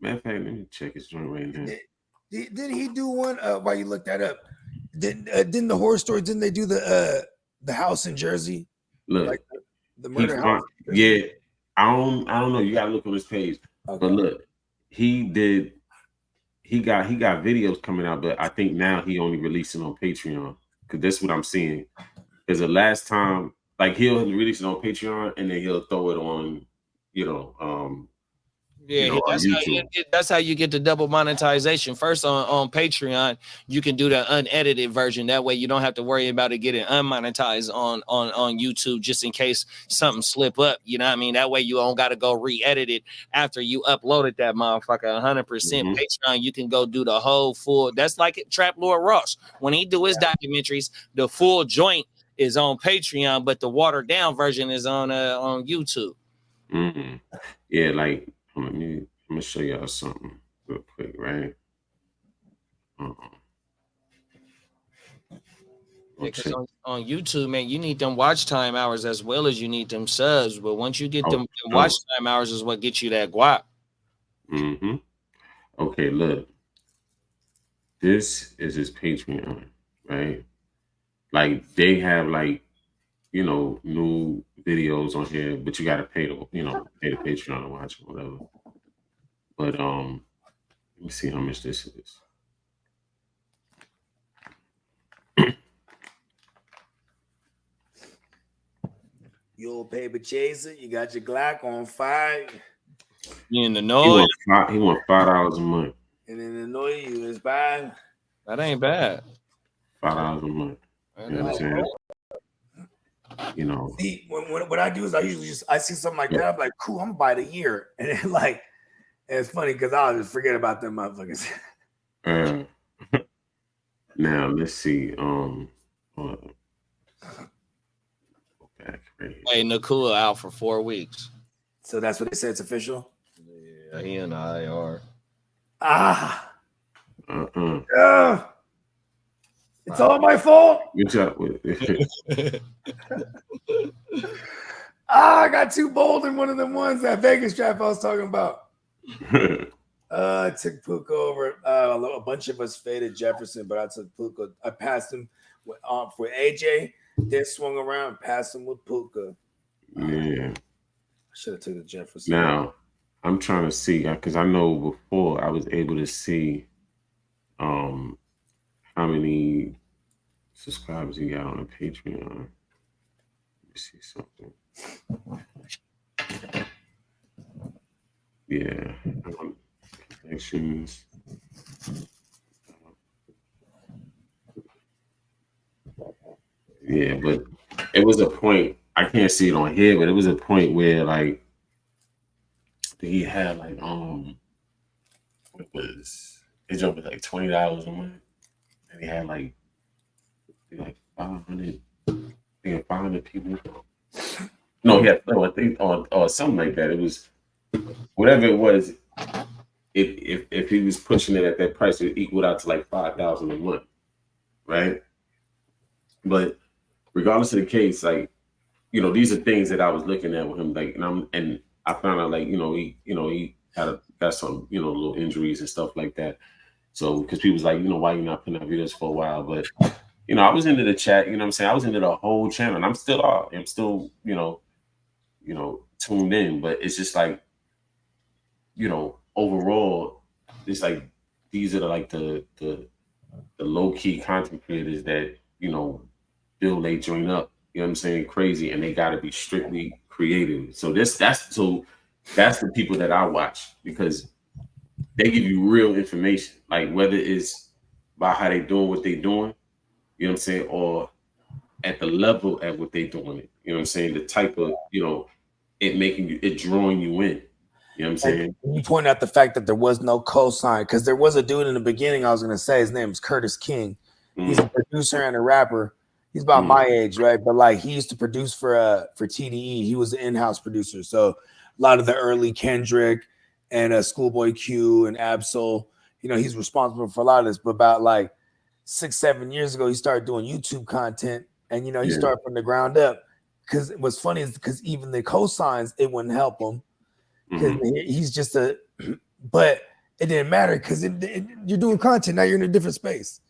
matter of fact, let me check his joint right now. Did he do one? While you look that up, didn't the horror story? Didn't they do the house in Jersey? Look, like the murder house. Yeah, I don't know. You gotta look on his page. Okay. But look, he got videos coming out, but I think now he only releasing on Patreon, because that's what I'm seeing. Because the last time, like, he'll release it on Patreon and then he'll throw it on, that's how you get the double monetization. First on Patreon, you can do the unedited version. That way you don't have to worry about it getting unmonetized on YouTube, just in case something slip up. You know what I mean? That way you don't got to go re-edit it after you uploaded that motherfucker. 100%. Patreon, you can go do the whole full. That's like Trap Lord Ross when he do his documentaries. The full joint is on Patreon, but the watered down version is on YouTube. Mm-hmm. Yeah, like I'm gonna show y'all something real quick, right? Because on YouTube, man, you need them watch time hours as well as you need them subs. But once you get them watch time hours, is what gets you that guap. Mm-hmm. Okay, look. This is his Patreon, right? Like they have like, you know, new videos on here, but you gotta pay the, you know, pay the Patreon to watch it, whatever. But let me see how much this is. You old paper chaser, you got your Glock on 5. You in the noise? He want $5 a month. And in the noise, you is 5. That ain't bad. $5 a month. You know what I'm saying? You know. See, what I do is I usually I see something like that, I'm like, cool, I'm gonna buy it a year. And then like, and it's funny because I'll just forget about them motherfuckers. Now let's see. Hey, Nakua out for 4 weeks. So that's what they say, it's official. Yeah, he and I are. It's all my fault. Good job with it. I got too bold in one of them ones, that Vegas trap I was talking about. I took Puka over. A bunch of us faded Jefferson, but I took Puka. I passed him for AJ, then swung around and passed him with Puka. Yeah. I should have took the Jefferson. Now, I'm trying to see, because I know before I was able to see how many subscribers he got on the Patreon. Let me see something. Yeah. Connections. Yeah, but it was a point, I can't see it on here, but it was a point where like he had like it jumped at like $20 a month, and he had like 500, he had 500 people. No, he had I think or something like that. It was whatever it was. If he was pushing it at that price, it equaled out to like $5,000 a month, right? But regardless of the case, like, you know, these are things that I was looking at with him, like, and I found out like, he got some, little injuries and stuff like that. So because people was like, why you not putting out videos for a while? But I was into the chat, you know what I'm saying? I was into the whole channel, and I'm still tuned in, but it's just like, overall, it's like these are the low key content creators that build they join up, you know what I'm saying, crazy, and they got to be strictly creative. So that's the people that I watch, because they give you real information, like whether it's about how they doing what they doing, you know what I'm saying, or at the level at what they doing it, you know what I'm saying, the type of it drawing you in. You know what I'm saying? And you point out the fact that there was no cosign, because there was a dude in the beginning, I was going to say, his name is Curtis King. He's a producer and a rapper. He's about my age, right? But like, he used to produce for TDE. He was an in-house producer. So a lot of the early Kendrick and Schoolboy Q and Absol, he's responsible for a lot of this. But about like 6-7 years ago, he started doing YouTube content, and he started from the ground up. Because what's funny is because even the cosigns, it wouldn't help him. Because he's just but it didn't matter, because you're doing content now. You're in a different space.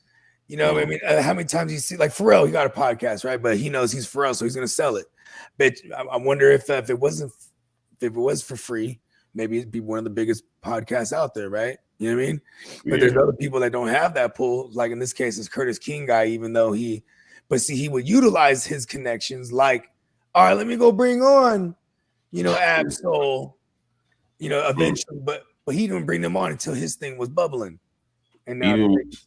What I mean? How many times you see, like Pharrell, he got a podcast, right? But he knows he's Pharrell, so he's gonna sell it. But I wonder if it was for free, maybe it'd be one of the biggest podcasts out there, right? You know what I mean? But there's other people that don't have that pull. Like in this case, it's Curtis King guy, even though he would utilize his connections. Like, all right, let me go bring on, Absol. Eventually, but he didn't bring them on until his thing was bubbling. And now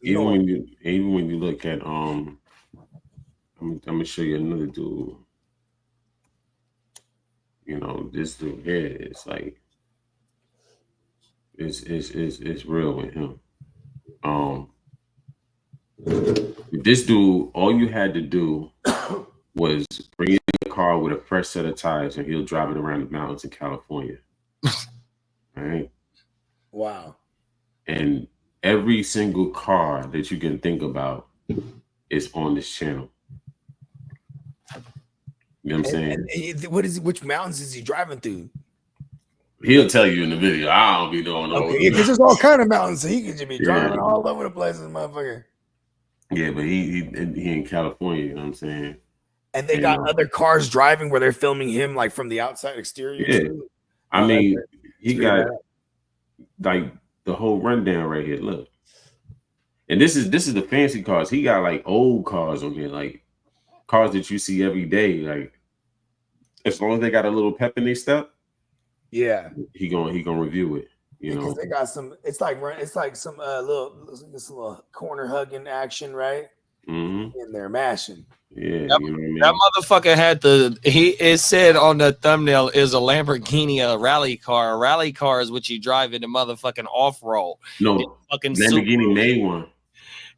even when you look at I'm gonna show you another dude. This dude here is like it's real with him. This dude, all you had to do was bringing a car with a fresh set of tires and he'll drive it around the mountains in California. All right. Wow. And every single car that you can think about is on this channel. You know what I'm saying? And which mountains is he driving through? He'll tell you in the video. I don't be doing no. Okay, because there's all kind of mountains, so he could just be driving all over the place, motherfucker. Yeah, but he in California, you know what I'm saying? And they got other cars driving where they're filming him like from the outside exterior. Yeah. Too. I mean, he got like the whole rundown right here. Look. And this is the fancy cars. He got like old cars on here, like cars that you see every day. Like as long as they got a little pep in their step, yeah, he gonna review it. You know, because they got some. It's like some little corner hugging action, right? Mm-hmm. And they're mashing. Yeah, that, you know what I mean? That motherfucker had it said on the thumbnail is a Lamborghini, a rally car. A rally car is what you drive in the motherfucking off-road. No, Lamborghini made one.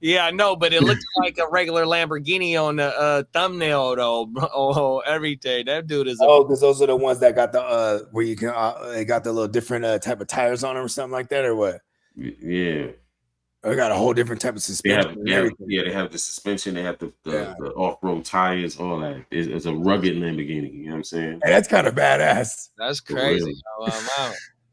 Yeah, I know, but it looks like a regular Lamborghini on the thumbnail, though. Oh, everything. That dude is. Because those are the ones that got the where you can they got the little different type of tires on them or something like that, or what? Yeah. They got a whole different type of suspension. They have the suspension. They have the off-road tires, all that. It's a rugged Lamborghini. You know what I'm saying? Hey, that's kind of badass. That's crazy.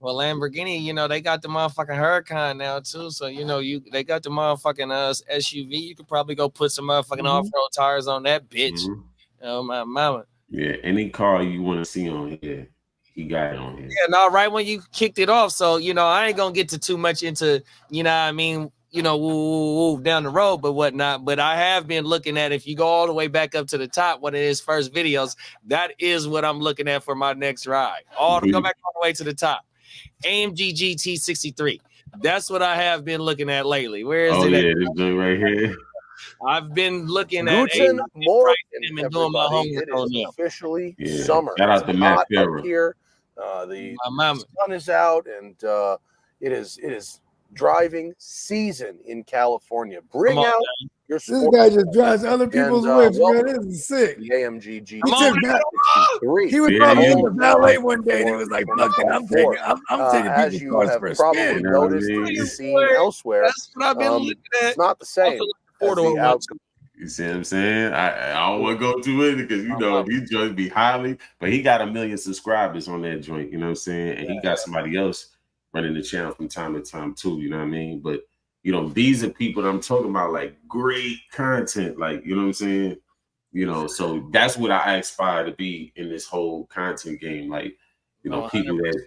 Well, Lamborghini, you know, they got the motherfucking Huracan now too. So you know, they got the motherfucking SUV. You could probably go put some motherfucking off-road tires on that bitch. Mm-hmm. Oh my mama. Yeah, any car you want to see on here, he got it on here. Yeah, no, right when you kicked it off. So you know, I ain't gonna get too much into, you know what I mean, you know, woo, down the road, but whatnot. But I have been looking at, if you go all the way back up to the top, one of his first videos, that is what I'm looking at for my next ride. Go back all the way to the top. AMG GT 63. That's what I have been looking at lately. Where is it? Yeah, this thing right here. I've been looking Guten at Morgen, and doing my homework it on is them. officially summer. Shout out to Matt Farrell here. The sun is out, and it is driving season in California. Bring out your sport. This guy just drives other people's whips, man. This is sick. The AMG GT. He was probably in the valet one day, and he was like, "Fuck it, I'm taking as you have probably noticed and seen elsewhere. That's what I've been looking at. It's not the same. You see what I'm saying? I don't want to go too in because you know these joints be highly, but he got 1 million subscribers on that joint. You know what I'm saying? And he got somebody else running the channel from time to time too. You know what I mean? But you know, these are people that I'm talking about, like great content, like, you know what I'm saying? You know, so that's what I aspire to be in this whole content game. Like, you know, people that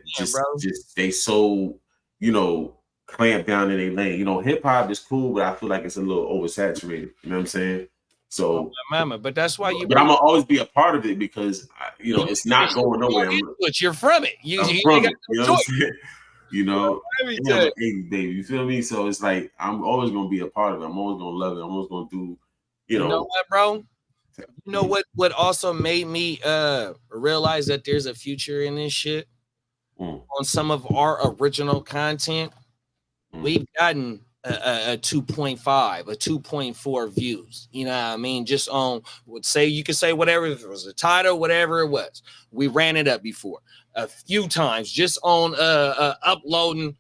just they so, you know, clamp down in their lane. You know, hip hop is cool, but I feel like it's a little oversaturated. You know what I'm saying? So, but that's why But I'm gonna always be a part of it because you know it's not going nowhere. You're from it. You know what I'm saying? You know, you feel me? So it's like I'm always gonna be a part of it. I'm always gonna love it. I'm always gonna do, you know what, bro? You know what also made me realize that there's a future in this shit on some of our original content. We've gotten a 2.5, a 2.4 views. You know what I mean? Just on, you could say whatever, if it was a title, whatever it was. We ran it up before a few times just on uploading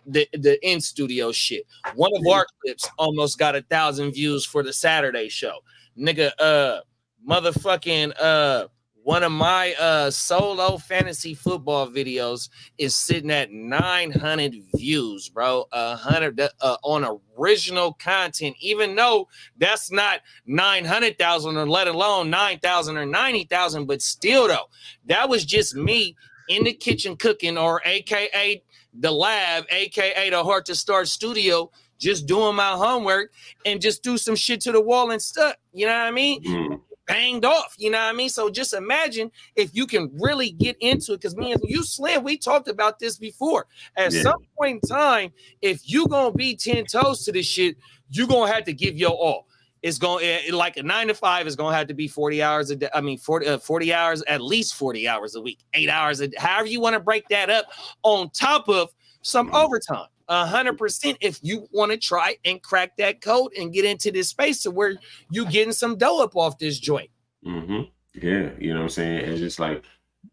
the in studio shit. One of our clips almost got 1,000 views for the Saturday show. Nigga, motherfucking one of my solo fantasy football videos is sitting at 900 views, bro. 100 on original content, even though that's not 900,000 or let alone 9,000 or 90,000, but still though, that was just me in the kitchen cooking, or AKA the lab, AKA the Heart to Start studio, just doing my homework and just do some shit to the wall and stuff. You know what I mean? Banged off, you know what I mean? So just imagine if you can really get into it, because me and you, Slim, we talked about this before. At some point in time, if you gonna be 10 toes to this shit, you're gonna have to give your all. It's going like a 9 to 5 is gonna have to be 40 hours a day. I mean, 40 hours, at least 40 hours a week, 8 hours a day, however you want to break that up, on top of some overtime. 100% if you want to try and crack that code and get into this space to where you getting some dough up off this joint. Mm-hmm. Yeah, you know what I'm saying? It's just like,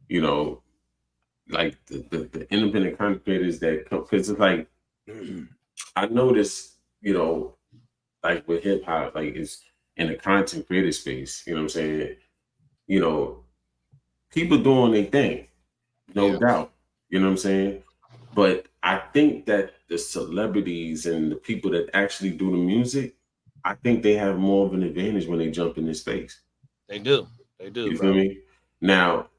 you know, like the independent content creators that come, because it's like I noticed, you know, like with hip hop, like it's in the content creator space, you know what I'm saying? You know, people doing their thing, no Yeah. doubt. You know what I'm saying? But I think that the celebrities and the people that actually do the music, I think they have more of an advantage when they jump in this space. They do. They do, You feel bro. me? Now,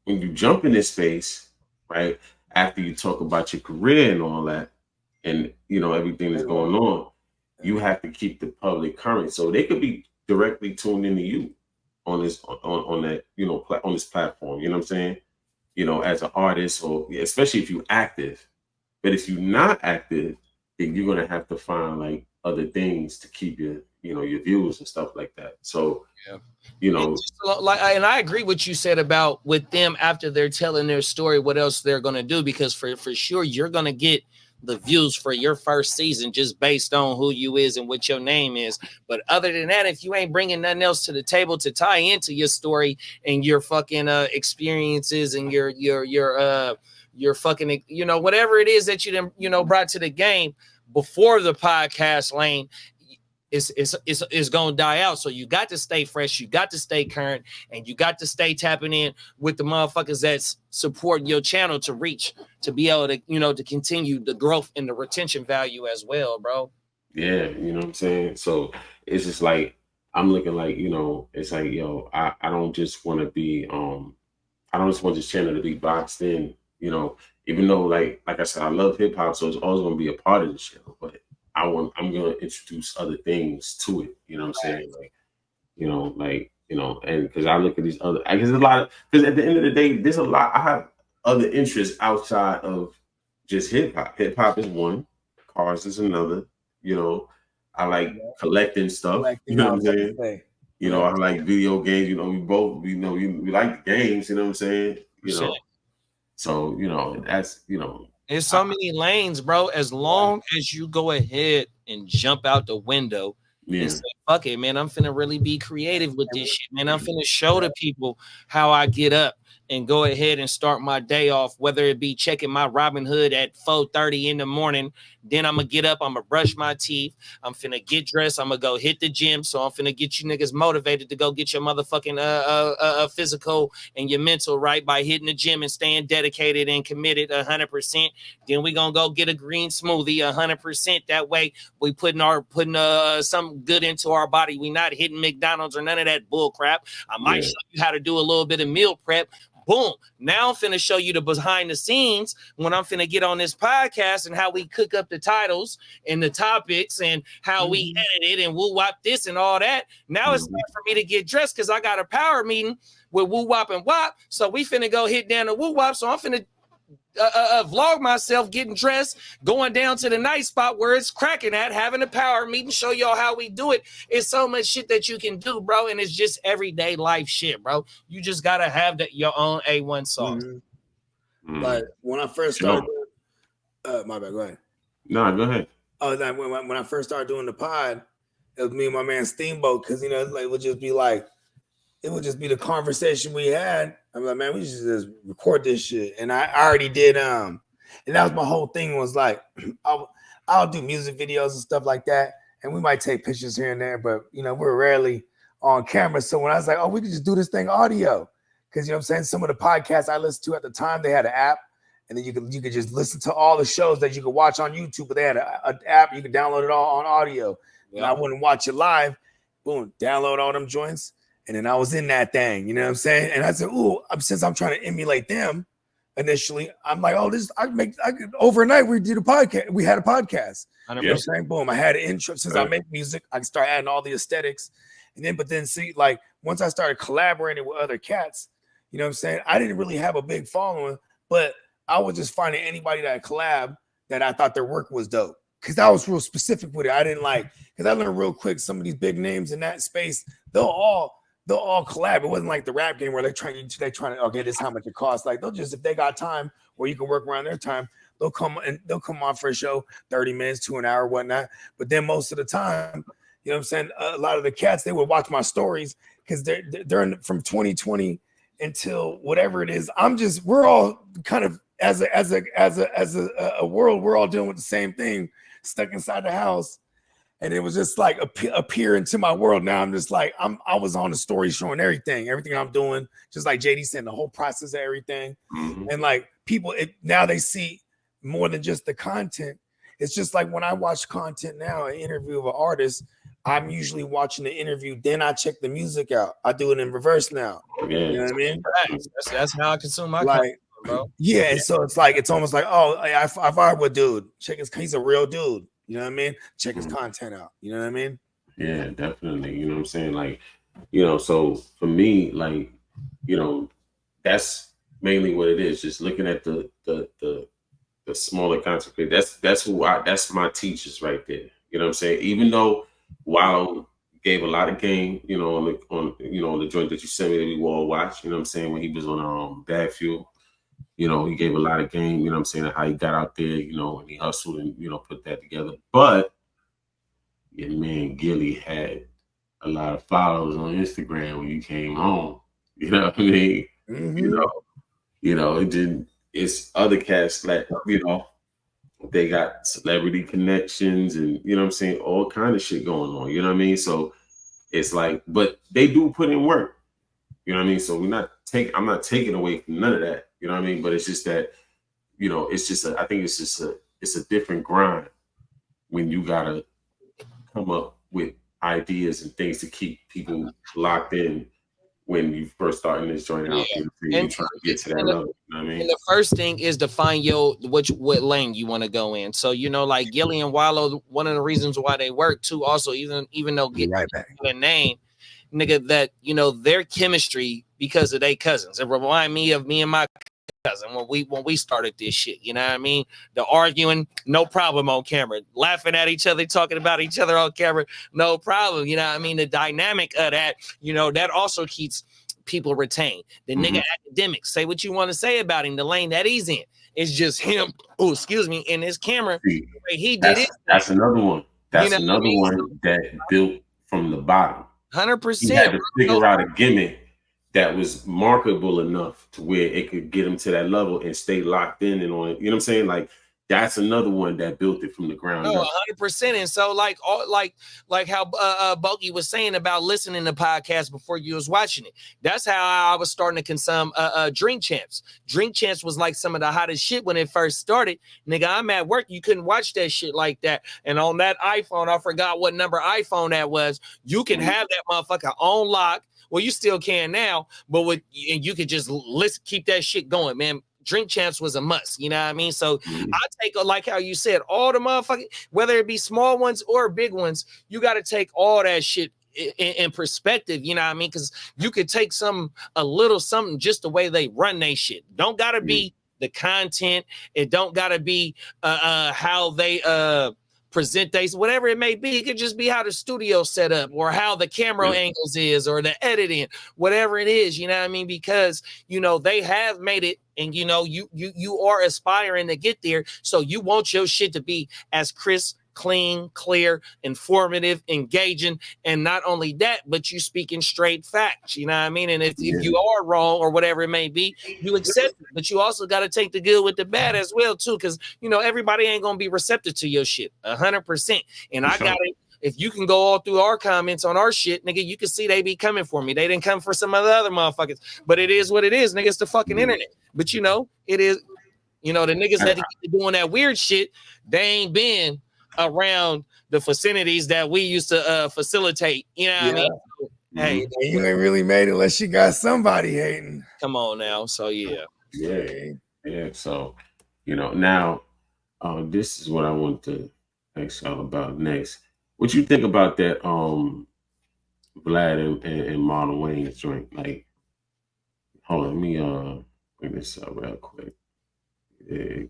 when you jump in this space, right, after you talk about your career and all that, and you know everything that's going on, you have to keep the public current. So they could be directly tuned into you on this on that, you know, on this platform. You know what I'm saying? You know, as an artist, or especially if you're active. But if you're not active, then you're gonna have to find like other things to keep your, you know, your views and stuff like that. So, Yeah. you It's know, just like, and I agree what you said about with them after they're telling their story, what else they're gonna do, because for sure you're gonna get the views for your first season just based on who you is and what your name is. But other than that, if you ain't bringing nothing else to the table to tie into your story and your fucking experiences and your fucking, you know, whatever it is that you know brought to the game before the podcast lane, it's gonna die out. So you got to stay fresh, you got to stay current, and you got to stay tapping in with the motherfuckers that's supporting your channel to reach, to be able to, you know, to continue the growth and the retention value as well, bro. yeah, you know what I'm saying? So it's just like I'm looking like, you know, it's like, yo, I don't just want to be I don't just want this channel to be boxed in, you know, even though like I said, I love hip hop, so it's always gonna be a part of the show, but I'm gonna introduce other things to it, you know what I'm saying? Like, you know, like, you know, and because I look at these other, I guess a lot of, because at the end of the day, there's a lot, I have other interests outside of just hip hop. Hip hop is one, cars is another, you know, I like collecting stuff, you Collecting, know I what I'm was about to saying? say. You know, I like video games, you know, we both, we know, we like the games, you know what I'm saying? You know, so, you know, that's, you know, There's so many lanes, bro. As long as you go ahead and jump out the window yeah, and say, fuck it, man, I'm finna really be creative with this shit, man. I'm finna show the people how I get up and go ahead and start my day off, whether it be checking my Robin Hood at 4:30 in the morning. Then I'm gonna get up, I'm gonna brush my teeth, I'm finna get dressed, I'm gonna go hit the gym. So I'm finna get you niggas motivated to go get your motherfucking physical and your mental right by hitting the gym and staying dedicated and committed 100%. Then we gonna go get a green smoothie 100%. That way we putting something good into our body. We not hitting McDonald's or none of that bull crap. I might show you how to do a little bit of meal prep. Boom. Now I'm finna show you the behind the scenes when I'm finna get on this podcast and how we cook up the titles and the topics and how we edit it and woo wop this and all that. Now it's time for me to get dressed because I got a power meeting with woo wop and wop. So we finna go hit down the woo wop. So I'm finna vlog myself getting dressed, going down to the night spot where it's cracking at, having a power meeting, show y'all how we do it. It's so much shit that you can do, bro, and it's just everyday life shit, bro. You just gotta have your own A1 sauce. Like when I first started, my bad, go ahead. No, go ahead. Oh, like when I first started doing the pod, it was me and my man Steamboat, because you know, like it would just be the conversation we had. I'm like, man, we should just record this shit. And I already did, and that was my whole thing, was like, I'll do music videos and stuff like that. And we might take pictures here and there, but you know, we're rarely on camera. So when I was like, oh, we could just do this thing audio. Because you know what I'm saying? Some of the podcasts I listened to at the time, they had an app. And then you could just listen to all the shows that you could watch on YouTube, but they had an app, you could download it all on audio. Yeah. And I wouldn't watch it live. Boom, download all them joints. And then I was in that thing, you know what I'm saying? And I said, ooh, since I'm trying to emulate them initially, I'm like, oh, overnight we did a podcast. We had a podcast. You know what I'm saying? Boom, I had an intro. Since I make music, I can start adding all the aesthetics. But then see, like, once I started collaborating with other cats, you know what I'm saying? I didn't really have a big following, but I was just finding anybody that collab that I thought their work was dope. Because I was real specific with it. I didn't like, because I learned real quick, some of these big names in that space, they'll all collab. It wasn't like the rap game where they're trying to, okay, this is how much it costs. Like, they'll just, if they got time where you can work around their time, they'll come on for a show, 30 minutes to an hour, whatnot. But then most of the time, you know what I'm saying? A lot of the cats, they would watch my stories. because they're from 2020 until whatever it is. We're all kind of as a world, we're all dealing with the same thing, stuck inside the house. And it was just like appear into my world. Now I'm just like, I was on the story showing everything I'm doing, just like JD said, the whole process of everything. Mm-hmm. And like people now they see more than just the content. It's just like when I watch content now, an interview of an artist, I'm usually watching the interview, then I check the music out. I do it in reverse now. Yeah. You know what I mean? That's how I consume my like, content, bro. Yeah, and so it's almost like, oh, I vibe with dude. He's a real dude. You know what I mean? Check his content out. You know what I mean? Yeah, definitely. You know what I'm saying? Like, so for me, like, that's mainly what it is. Just looking at the smaller content creators. That's my teachers right there. You know what I'm saying? Even though Wallow gave a lot of game, on the joint that you sent me that we all watch, you know what I'm saying, when he was on Bad Fuel. He gave a lot of game, you know what I'm saying, how he got out there, and he hustled and, put that together. But your man Gilly had a lot of followers on Instagram when you came home. You know what I mean? Mm-hmm. It's other cats that, they got celebrity connections and, you know what I'm saying, all kind of shit going on. You know what I mean? So it's like, but they do put in work. You know what I mean? So I'm not taking away from none of that. You know what I mean? But it's just that, I think it's a different grind when you gotta come up with ideas and things to keep people locked in when you first starting this joint out. Yeah. You're trying to get to that level. You know what I mean? And the first thing is to find what lane you want to go in. So like Gilly and Wallow, one of the reasons why they work too, also even though getting right back the name, nigga, that their chemistry because of their cousins. It remind me of me and my cousin when we started this shit. You know what I mean? The arguing, no problem on camera. Laughing at each other, talking about each other on camera, no problem. You know what I mean? The dynamic of that, that also keeps people retained. The nigga academic, say what you want to say about him, the lane that he's in. It's just him, in his camera. The way he did it. That's another one. That's another one that built from the bottom. 100%. He had to figure out a gimmick that was marketable enough to where it could get him to that level and stay locked in and on it. You know what I'm saying? Like, that's another one that built it from the ground up. 100%. And so like how Bogey was saying about listening to podcasts before you was watching it. That's how I was starting to consume Drink Champs. Drink Champs was like some of the hottest shit when it first started. Nigga, I'm at work. You couldn't watch that shit like that. And on that iPhone, I forgot what number iPhone that was. You can have that motherfucker on lock. Well, you still can now, but you could just keep that shit going, man. Drink Champs was a must, you know what I mean? So I take, like how you said, all the motherfucking, whether it be small ones or big ones, you got to take all that shit in perspective, you know what I mean? Because you could take a little something just the way they run they shit. Don't got to be the content. It don't got to be how they present they, whatever it may be. It could just be how the studio set up or how the camera angles is or the editing, whatever it is, you know what I mean? Because, they have made it and, you are aspiring to get there. So you want your shit to be as crisp, clean, clear, informative, engaging. And not only that, but you speaking straight facts, you know what I mean? And if you are wrong or whatever it may be, you accept it, but you also got to take the good with the bad as well too. Cause everybody ain't going to be receptive to your shit 100%. And I got it. If you can go all through our comments on our shit, nigga, you can see they be coming for me. They didn't come for some of the other motherfuckers, but it is what it is, nigga. It's the fucking internet. But it is, the niggas that keep doing that weird shit, they ain't been around the vicinities that we used to facilitate. You know what I mean? So, hey, you ain't really made it unless you got somebody hating. Come on now. So yeah. So, now this is what I want to ask y'all about next. What you think about that Vlad and Marlon Wayans joint? Like, hold on, let me bring this up real quick. Yeah.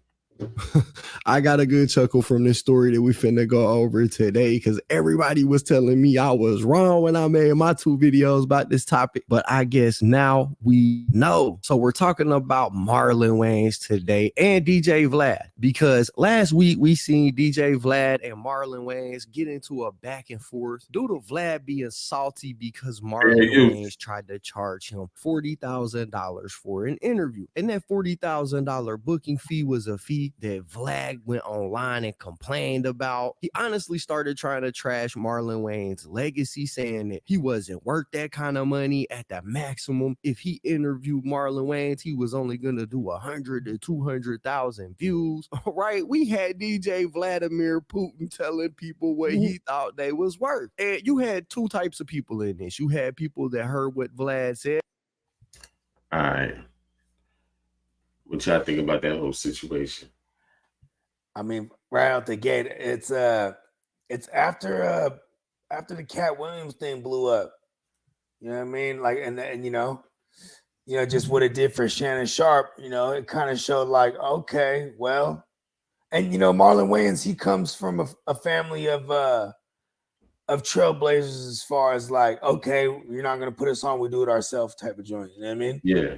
I got a good chuckle from this story that we finna go over today because everybody was telling me I was wrong when I made my 2 videos about this topic, but I guess now we know. So we're talking about Marlon Wayans today and DJ Vlad, because last week we seen DJ Vlad and Marlon Wayans get into a back and forth due to Vlad being salty because Marlon Wayans tried to charge him $40,000 for an interview, and that $40,000 booking fee was a fee that Vlad went online and complained about. He honestly started trying to trash Marlon Wayans' legacy, saying that he wasn't worth that kind of money. At the maximum, if he interviewed Marlon Wayans, he was only gonna do 100 to 200,000 views. Right? We had DJ Vladimir Putin telling people what he thought they was worth, and you had 2 types of people in this. You had people that heard what Vlad said. All right, what y'all think about that whole situation? I mean, right out the gate, it's after the Cat Williams thing blew up. You know what I mean? Like, and you know, just what it did for Shannon Sharp. You know, it kind of showed like, okay, well, and Marlon Wayans, he comes from a family of trailblazers as far as like, okay, you're not gonna put us on, we do it ourselves type of joint. You know what I mean? Yeah.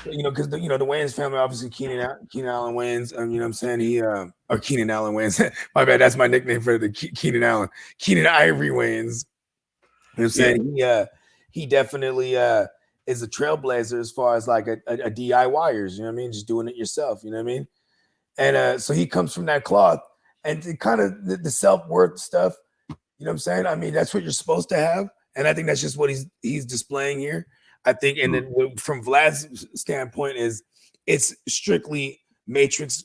Because the Wayans family, obviously Keenan Allen Wayans, you know what I'm saying? He or Keenan Allen Wayans. My bad, that's my nickname for the Keenan Allen. Keenan Ivory Wayans. You know what I'm saying? Yeah. He definitely is a trailblazer as far as like a DIYers, you know what I mean? Just doing it yourself, you know what I mean? And so he comes from that cloth, and kind of the self-worth stuff, you know what I'm saying? I mean, that's what you're supposed to have. And I think that's just what he's displaying here. I think, and then from Vlad's standpoint, is it's strictly matrix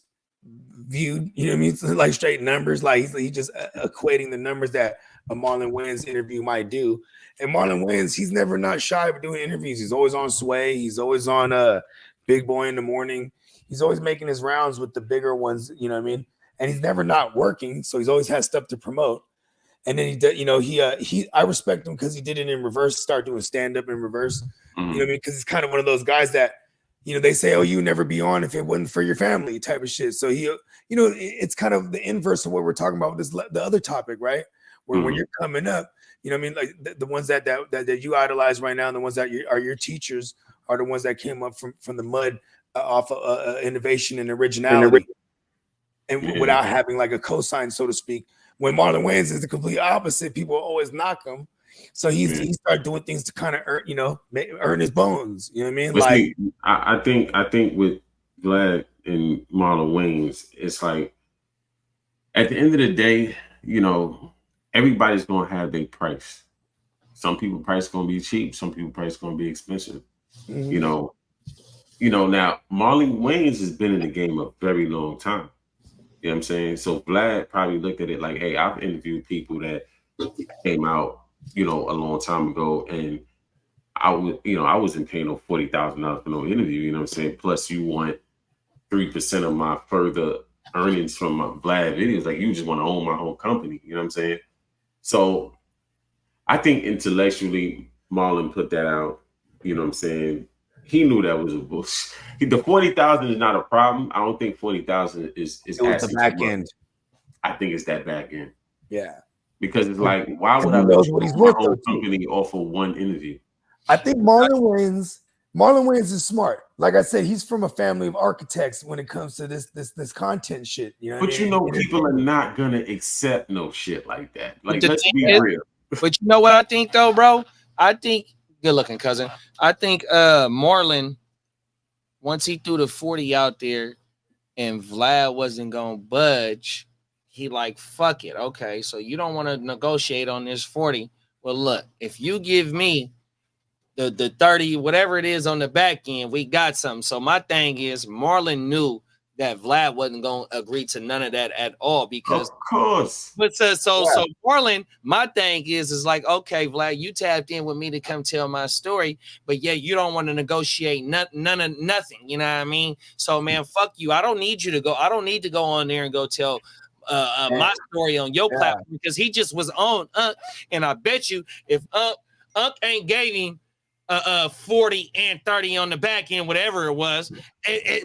viewed, you know what I mean? So like straight numbers, like he's just equating the numbers that a Marlon Wayans interview might do. And Marlon Wayans, he's never not shy of doing interviews. He's always on Sway. He's always on Big Boy in the Morning. He's always making his rounds with the bigger ones, you know what I mean? And he's never not working, so he's always has stuff to promote. And then he did, he I respect him because he did it in reverse, start doing stand-up in reverse. You know what I mean? Because he's kind of one of those guys that, they say, oh, you never be on if it wasn't for your family type of shit. So he, it's kind of the inverse of what we're talking about with the other topic, right? Where when you're coming up, you know what I mean? Like the ones that you idolize right now, and the ones that are your teachers are the ones that came up from the mud off of innovation and originality, and without having like a cosign, so to speak. When Marlon Wayans is the complete opposite, people always knock him. So he started doing things to kind of earn his bones. You know what I mean? But Like, see, I think with Vlad and Marlon Wayans, it's like at the end of the day, everybody's gonna have their price. Some people price gonna be cheap, some people price gonna be expensive. Now Marlon Wayans has been in the game a very long time. You know what I'm saying? So Vlad probably looked at it like, hey, I've interviewed people that came out, a long time ago, and I wasn't paying no $40,000 for no interview, you know what I'm saying? Plus you want 3% of my further earnings from my Vlad videos. Like, you just want to own my whole company, you know what I'm saying? So I think intellectually Marlon put that out, you know what I'm saying? He knew that was a bullshit. The 40,000 is not a problem. I don't think 40,000 is the back end. I think it's that back end. Yeah. Because it's like, why would I knows what he's my worth whole company off of one interview? I think Marlon Wayans is smart. Like I said, he's from a family of architects when it comes to this content shit. You know what I mean? People are not gonna accept no shit like that. Like, let's be real. But you know what I think though, bro? I think, good looking cousin. I think Marlon, once he threw the 40 out there and Vlad wasn't gonna budge, he like, fuck it. Okay, so you don't want to negotiate on this 40. Well, look, if you give me the 30, whatever it is on the back end, we got something. So my thing is, Marlon knew that Vlad wasn't going to agree to none of that at all, because of course. But so Marlon, my thing is like, okay, Vlad, you tapped in with me to come tell my story, but yeah, you don't want to negotiate none of nothing. You know what I mean? So man, fuck you. I don't need you to go. I don't need to go on there and go tell my story on your platform, because he just was on and I bet you if Unc ain't gave him 40 and 30 on the back end, whatever it was.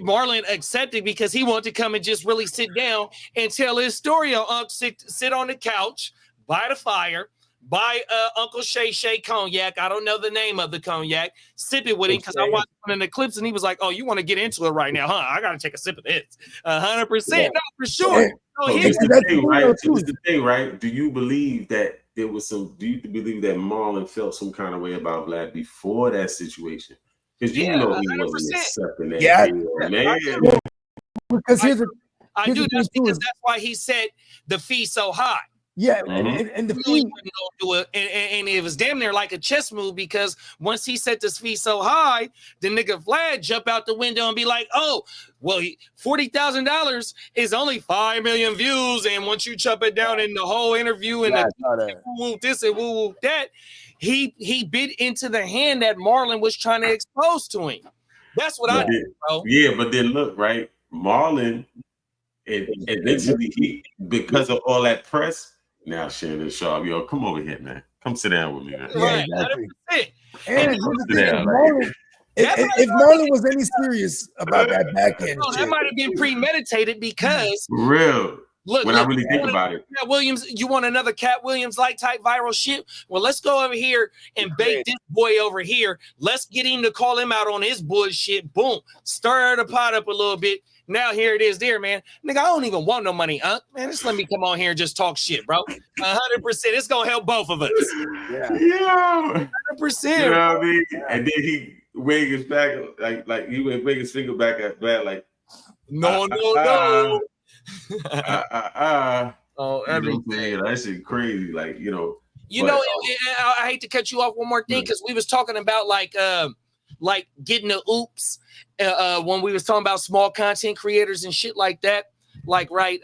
Marlon accepted because he wanted to come and just really sit down and tell his story on sit on the couch by the fire, buy Uncle Shay cognac. I don't know the name of the cognac. Sip it with him because I watched one of the clips and he was like, "Oh, you want to get into it right now, huh? I got to take a sip of this." 100%, no, for sure. So here's the thing, right? Here's the thing, right? Do you believe that there was some? Do you believe that Marlon felt some kind of way about Vlad before that situation? Because you know he 100%. Wasn't accepting that. Yeah, man. Because I do. That's because that's why he set the fee so high. Yeah, and the fee do it, and it was damn near like a chess move because once he set this fee so high, the nigga Vlad jump out the window and be like, "Oh, well, $40,000 is only 5 million views, and once you chop it down in the whole interview and woo this and woo that, he bit into the hand that Marlon was trying to expose to him. That's what I did, bro. Yeah, but then look, right, Marlon, and eventually he because of all that press. Now, Shannon Sharp, yo, come over here, man. Come sit down with me, man. Right, exactly. And if Marlon was any serious about that back end, that might have been premeditated because real. When I really think about it, Cat Williams, you want another Cat Williams like type viral shit? Well, let's go over here and bait this boy over here. Let's get him to call him out on his bullshit. Boom, stir the pot up a little bit. Now here it is there, man. Nigga, I don't even want no money, man. Just let me come on here and just talk shit, bro. 100%. It's gonna help both of us. Yeah. 100%. You know what I mean? Yeah. And then he waved his back like he would wave his finger back at Vlad like no. Oh, everything. That shit crazy. Like, I hate to cut you off one more thing because we was talking about like getting the oops when we was talking about small content creators and shit like that. Like like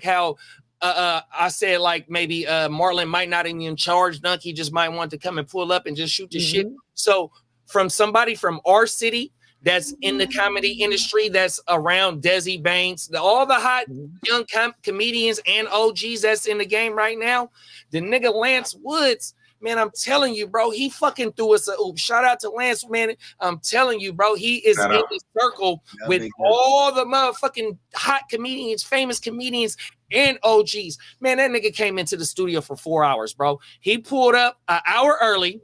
how I said like maybe Marlon might not even charge Dunk. He just might want to come and pull up and just shoot the shit. So from somebody from our city that's in the comedy industry, that's around Desi Banks, all the hot young comedians and OGs that's in the game right now, the nigga Lance Woods, man, I'm telling you, bro, he fucking threw us a oop. Shout out to Lance, man. I'm telling you, bro, he is in the circle with all the motherfucking hot comedians, famous comedians, and OGs. Man, that nigga came into the studio for 4 hours, bro. He pulled up an hour early,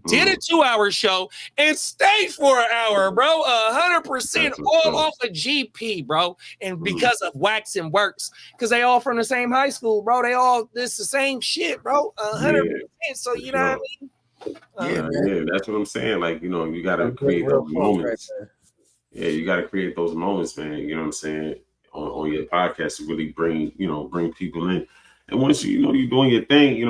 did a 2-hour show, and stayed for an hour, bro. 100% all off of GP, bro. And because of Wax and Works, because they all from the same high school, bro. It's the same shit, bro. 100%. So you know what I mean? Yeah, that's what I'm saying. Like, you gotta create those moments. Yeah, you gotta create those moments, man. You know what I'm saying? On your podcast to really bring people in. And once you're doing your thing,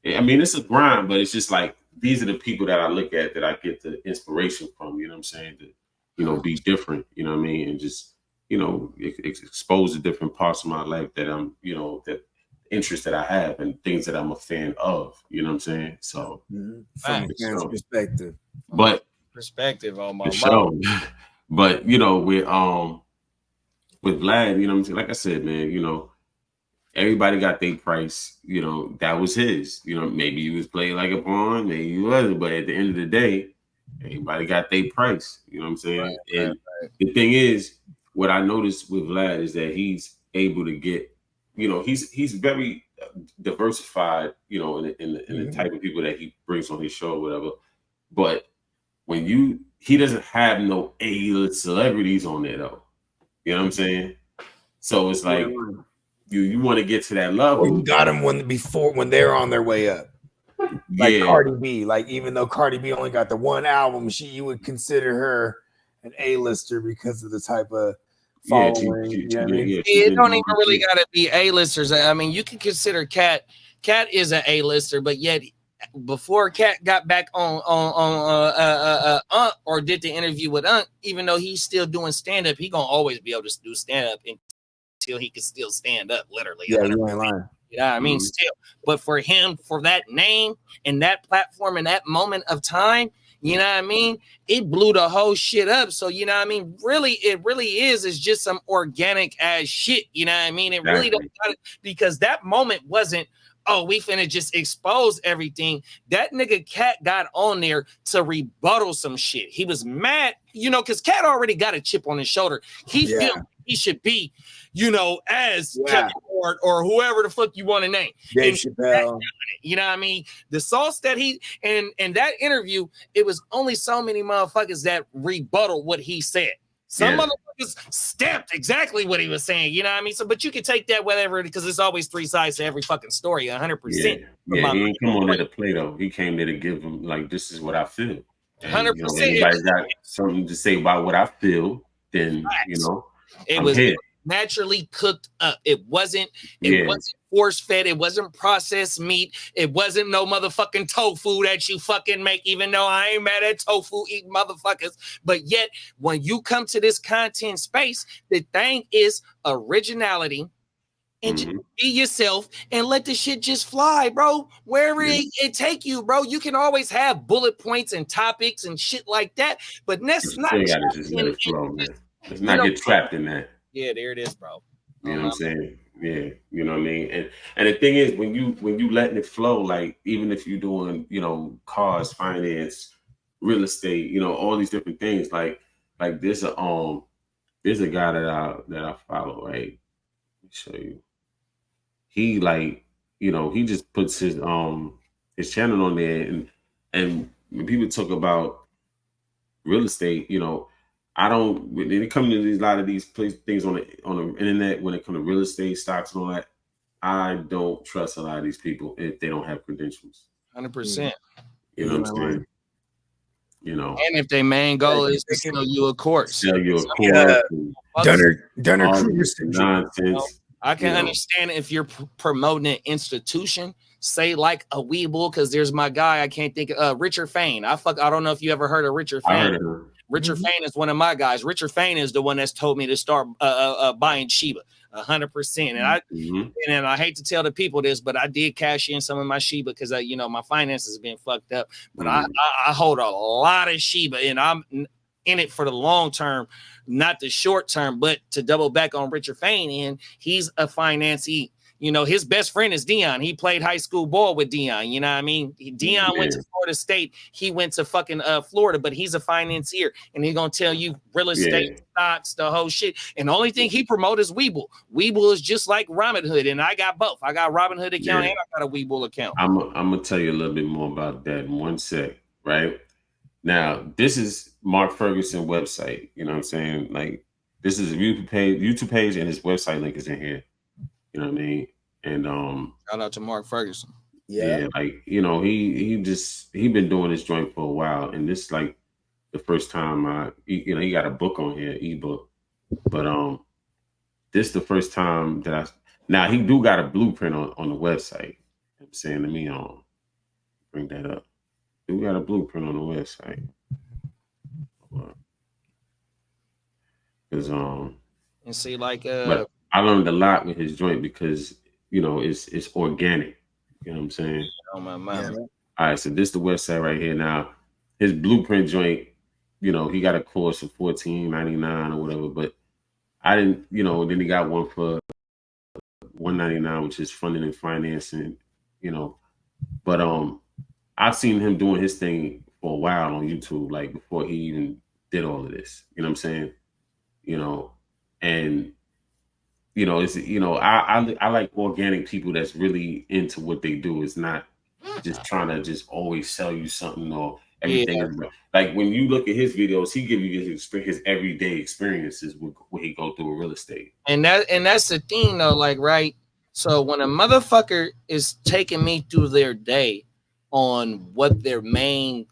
I mean, it's a grind, but it's just like these are the people that I look at that I get the inspiration from, you know what I'm saying? To, be different, you know what I mean? And just, expose the different parts of my life that I'm, that interest that I have and things that I'm a fan of, you know what I'm saying? So from a perspective. But perspective on my show. But with Vlad, you know what I'm saying? Like I said, man, everybody got their price, that was his. Maybe he was playing like a pawn, maybe he wasn't, but at the end of the day, everybody got their price. You know what I'm saying? Right. The thing is, what I noticed with Vlad is that he's able to get, he's very diversified, in the type of people that he brings on his show or whatever. But he doesn't have no A-list celebrities on there though. You know what I'm saying? So it's like, you want to get to that level. You got them when they're on their way up. Like Cardi B. Like, even though Cardi B only got the one album, you would consider her an A-lister because of the type of following. It don't even really gotta be A-listers. I mean, you can consider Cat is an A-lister, but yet before Cat got back on or did the interview with even though he's still doing stand-up, he gonna always be able to do stand-up until he can still stand up, literally. Yeah, you ain't lying. You know what I mean? Still. But for him, for that name and that platform and that moment of time, you know what I mean? It blew the whole shit up. So, you know what I mean? Really, it really is just some organic ass shit. You know what I mean? It really don't, because that moment wasn't oh, we finna just expose everything. That nigga Cat got on there to rebuttal some shit. He was mad, you know, because Cat already got a chip on his shoulder. He feel he should be, you know, as Kevin Hart or whoever the fuck you want to name. Dave Chappelle. You know what I mean? The sauce that he and that interview, it was only so many motherfuckers that rebutted what he said. Some motherfuckers stamped exactly what he was saying. You know what I mean? So, but you can take that whatever, because there's always three sides to every fucking story. 100%. Yeah, he ain't come on there to play though. He came there to give him like, this is what I feel. 100%. You know, anybody's got something to say about what I feel, then you know, it was naturally cooked up. It wasn't force fed. It wasn't processed meat. It wasn't no motherfucking tofu that you fucking make, even though I ain't mad at tofu eating motherfuckers. But yet, when you come to this content space, the thing is originality. And just be yourself and let the shit just fly, bro. Wherever it take you, bro. You can always have bullet points and topics and shit like that, but let's not just let it flow, man. Let's not get trapped in that. Yeah, there it is, bro. You know what I'm saying? Yeah, you know what I mean. And the thing is, when you letting it flow, like even if you're doing, you know, cars, finance, real estate, you know, all these different things, like there's a guy that I follow, right? Let me show you. He like, you know, he just puts his channel on there, and when people talk about real estate, you know, I don't, when it comes to a lot of these things on the internet, when it comes to real estate, stocks and all that, I don't trust a lot of these people if they don't have credentials. 100%. You know what I'm saying? You know, and if their main goal is to sell you a course, Dunner nonsense. I can understand if you're promoting an institution, say like a Weeble, because there's my guy, I can't think of Richard Fain. I don't know if you ever heard of Richard Fain. I heard of him. Richard Fain is one of my guys. Richard Fain is the one that's told me to start buying Shiba 100%. And I hate to tell the people this, but I did cash in some of my Shiba because you know, my finances have been fucked up. But I hold a lot of Shiba, and I'm in it for the long term, not the short term. But to double back on Richard Fain, and he's a financier. You know, his best friend is Dion. He played high school ball with Dion. You know what I mean? Dion went to Florida State. He went to fucking Florida, but he's a financier, and he's gonna tell you real estate, stocks, the whole shit. And the only thing he promotes is Weeble. Weeble is just like Robinhood, and I got both. I got Robinhood account and I got a Weeble account. I'm gonna tell you a little bit more about that in one sec, right? Now, this is Mark Ferguson website. You know what I'm saying? Like, this is a YouTube page, and his website link is in here. You know what I mean? And shout out to Mark Ferguson. Yeah, like, you know, he been doing this joint for a while, and this like the first time he got a book on here, ebook, but this the first time that now he do got a blueprint on the website. I'm saying, let me bring that up. We got a blueprint on the website. Because and see, like but I learned a lot with his joint because, you know, it's organic. You know what I'm saying? Oh my mind. All right, so this is the website right here. Now, his blueprint joint, you know, he got a course of $14.99 or whatever, but I didn't, you know, then he got one for $199, which is funding and financing, you know. But I've seen him doing his thing for a while on YouTube, like before he even did all of this. You know what I'm saying? You know, and you know, it's, you know, I like organic people that's really into what they do. It's not just trying to just always sell you something or everything. Yeah. Like when you look at his videos, he give you his everyday experiences with what he go through with real estate. And that's the thing though, like, right? So when a motherfucker is taking me through their day on what their main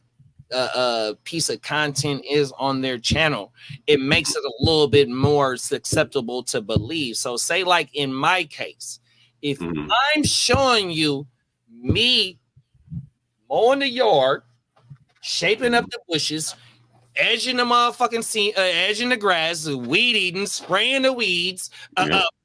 piece of content is on their channel, it makes it a little bit more susceptible to believe. So say like in my case, if I'm showing you me mowing the yard, shaping up the bushes, edging the motherfucking edging the grass, weed eating, spraying the weeds,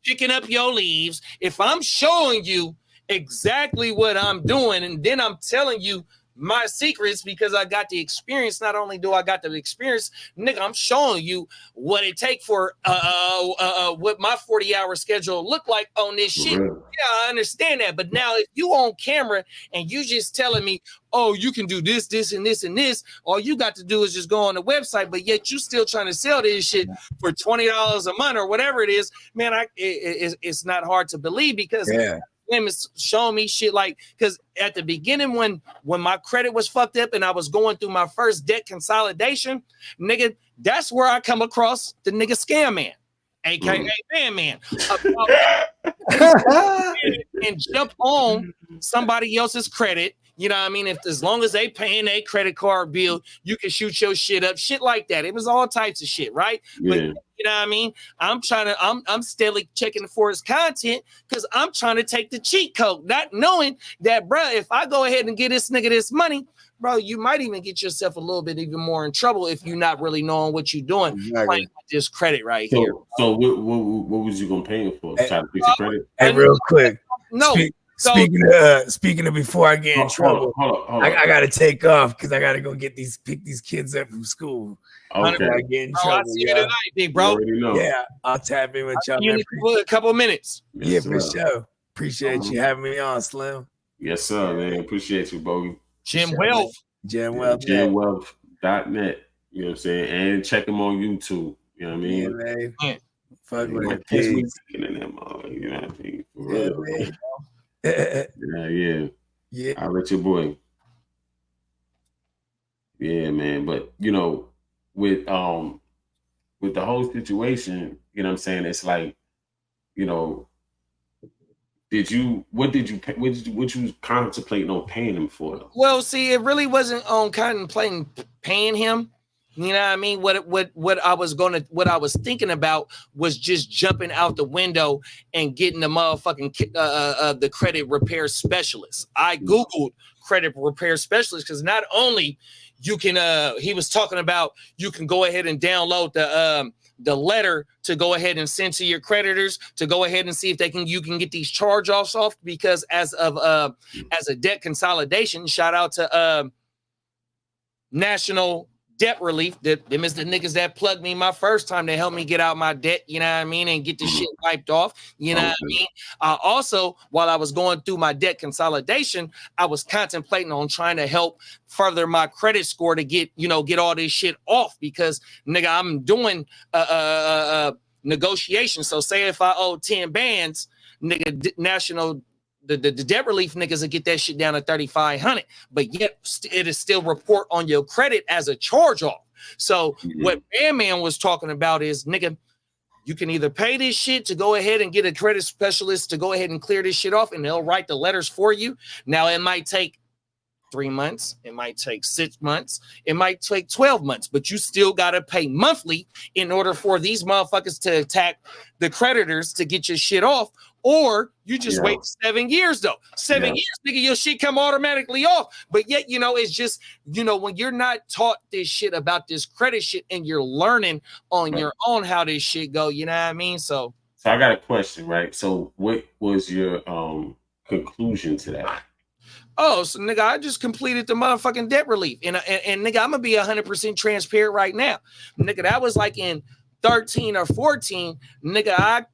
picking up your leaves, if I'm showing you exactly what I'm doing and then I'm telling you my secrets because I got the experience. Not only do I got the experience, nigga, I'm showing you what it take for what my 40-hour schedule look like on this shit. You I understand that. But now if you on camera and you just telling me, oh, you can do this, this, and this, and this, all you got to do is just go on the website, but yet you still trying to sell this shit for $20 a month or whatever it is, man, it's not hard to believe because him is showing me shit like, because at the beginning when my credit was fucked up and I was going through my first debt consolidation, nigga, that's where I come across the nigga Scam Man, aka Man, and jump on somebody else's credit. You know what I mean? As long as they paying a credit card bill, you can shoot your shit up, shit like that. It was all types of shit, right? Yeah. But you know what I mean? I'm steadily checking for his content because I'm trying to take the cheat code, not knowing that, bro, if I go ahead and get this nigga this money, bro, you might even get yourself a little bit even more in trouble if you're not really knowing what you're doing. Playing with this credit right here. So what was you gonna pay him for? Try to fix your credit? Hey, real quick. No. Speaking of before I get in trouble, hold on. I gotta take off because I gotta go pick these kids up from school. Okay. I get in trouble, I'll see you tonight, big bro. Yeah, I'll tap in with y'all. In a couple minutes. Yeah, for sure. Appreciate you having me on, Slim. Yes, sir, man. Appreciate you, Bogey. Jim Wealth. GemWealth.net. You know what I'm saying? And check him on YouTube. You know what I mean? Yeah, man. Yeah. Fuck with it. You know what I mean? For real. Yeah. I'll let your boy. Yeah, man. But you know, with the whole situation, you know what I'm saying? It's like, you know, what you contemplating on paying him for? Well, see, it really wasn't on contemplating paying him. You know what I mean? What I was thinking about was just jumping out the window and getting the motherfucking the credit repair specialist. I Googled credit repair specialist because not only you can he was talking about you can go ahead and download the letter to go ahead and send to your creditors to go ahead and see if you can get these charge-offs off, because as a debt consolidation, shout out to National Debt Relief. Them is the niggas that plugged me my first time to help me get out my debt, you know what I mean, and get the shit wiped off, you know what I mean. Also, while I was going through my debt consolidation, I was contemplating on trying to help further my credit score to get all this shit off, because nigga, I'm doing negotiation. So say if I owe 10 bands, nigga, the debt relief niggas will get that shit down to 3,500, but yet it is still report on your credit as a charge off. So what Man was talking about is, nigga, you can either pay this shit to go ahead and get a credit specialist to go ahead and clear this shit off, and they'll write the letters for you. Now it might take 3 months, it might take 6 months, it might take 12 months, but you still got to pay monthly in order for these motherfuckers to attack the creditors to get your shit off. Or you just wait 7 years, though. 7 years, nigga, your shit come automatically off. But yet, it's just, when you're not taught this shit about this credit shit and you're learning on your own how this shit go, you know what I mean? So I got a question, right? So what was your conclusion to that? Oh, so nigga, I just completed the motherfucking debt relief. And nigga, I'm gonna be 100% transparent right now. Nigga, that was like in 13 or 14. Nigga, I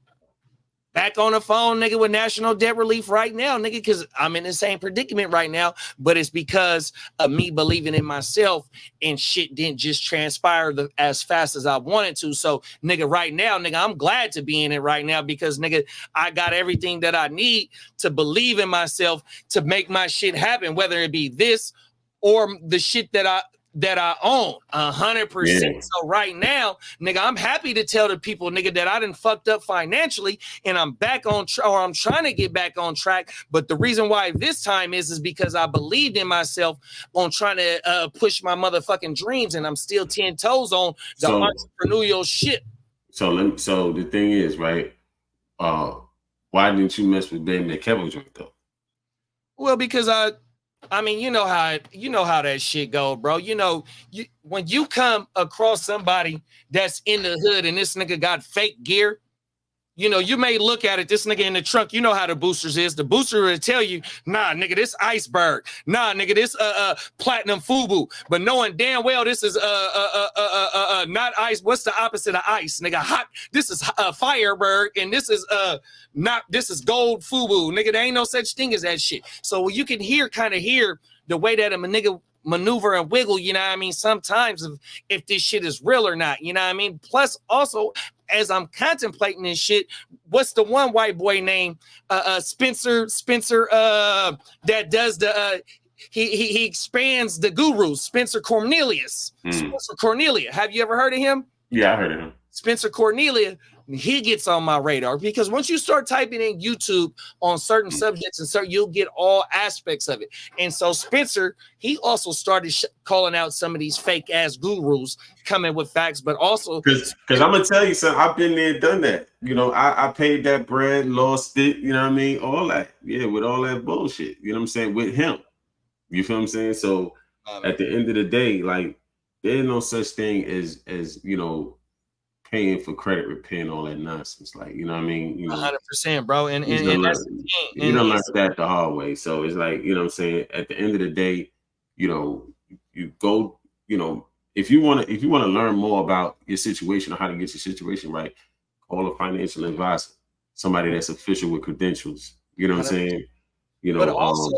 back on the phone, nigga, with National Debt Relief right now, nigga, because I'm in the same predicament right now, but it's because of me believing in myself, and shit didn't just transpire as fast as I wanted to. So, nigga, right now, nigga, I'm glad to be in it right now, because, nigga, I got everything that I need to believe in myself to make my shit happen, whether it be this or the shit that I own 100%. So right now, nigga, I'm happy to tell the people, nigga, that I done fucked up financially and I'm back on or I'm trying to get back on track. But the reason why this time is because I believed in myself on trying to push my motherfucking dreams, and I'm still 10 toes on the entrepreneurial shit. So the thing is, right? Why didn't you mess with Ben McKevin joint though? Well, because I mean, you know how that shit go, bro. When you come across somebody that's in the hood and this nigga got fake gear, You know, you may look at it, this nigga in the trunk, you know how the boosters is. The booster will tell you, nah, nigga, this iceberg. Nah, nigga, this platinum FUBU. But knowing damn well this is not ice. What's the opposite of ice? Nigga, hot. This is firebird, and this is this is gold FUBU. Nigga, there ain't no such thing as that shit. So you can kind of hear the way that a nigga maneuver and wiggle, you know what I mean, sometimes if this shit is real or not, you know what I mean? Plus, also, as I'm contemplating this shit, what's the one white boy name? Spencer, that does the he expands the gurus, Spencer Cornelius. Spencer Cornelia. Have you ever heard of him? Yeah, I heard of him. Spencer Cornelia, he gets on my radar because once you start typing in YouTube on certain subjects and you'll get all aspects of it. And so Spencer, he also started calling out some of these fake ass gurus coming with facts, but also because I'm gonna tell you something. I've been there and done that. You know, I paid that bread, lost it. You know what I mean? All that, yeah, with all that bullshit. You know what I'm saying? With him, you feel what I'm saying? So at the end of the day, like there's no such thing as you know, paying for credit repair and all that nonsense. Like, you know what I mean? You know, 100%, bro. And that's the thing. You don't learn that the hard way. So it's like, you know what I'm saying? At the end of the day, you know, you go, you know, if you want to learn more about your situation or how to get your situation right, call a financial advisor, somebody that's official with credentials. You know what I'm saying? You know, but also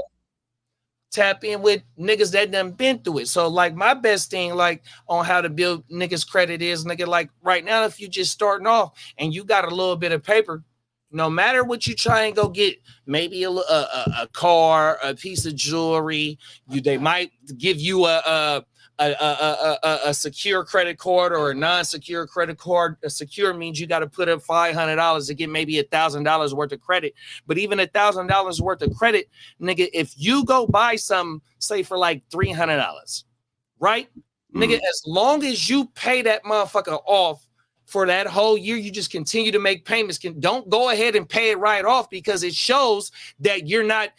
tap in with niggas that done been through it. So like my best thing like on how to build niggas credit is, nigga, like right now, if you just starting off and you got a little bit of paper, no matter what you try and go get, maybe a car, a piece of jewelry, they might give you a secure credit card or a non-secure credit card. A secure means you got to put up $500 to get maybe $1,000 worth of credit. But even $1,000 worth of credit, nigga, if you go buy some, say for like $300, right? Nigga, as long as you pay that motherfucker off for that whole year, you just continue to make payments. Don't go ahead and pay it right off because it shows that you're not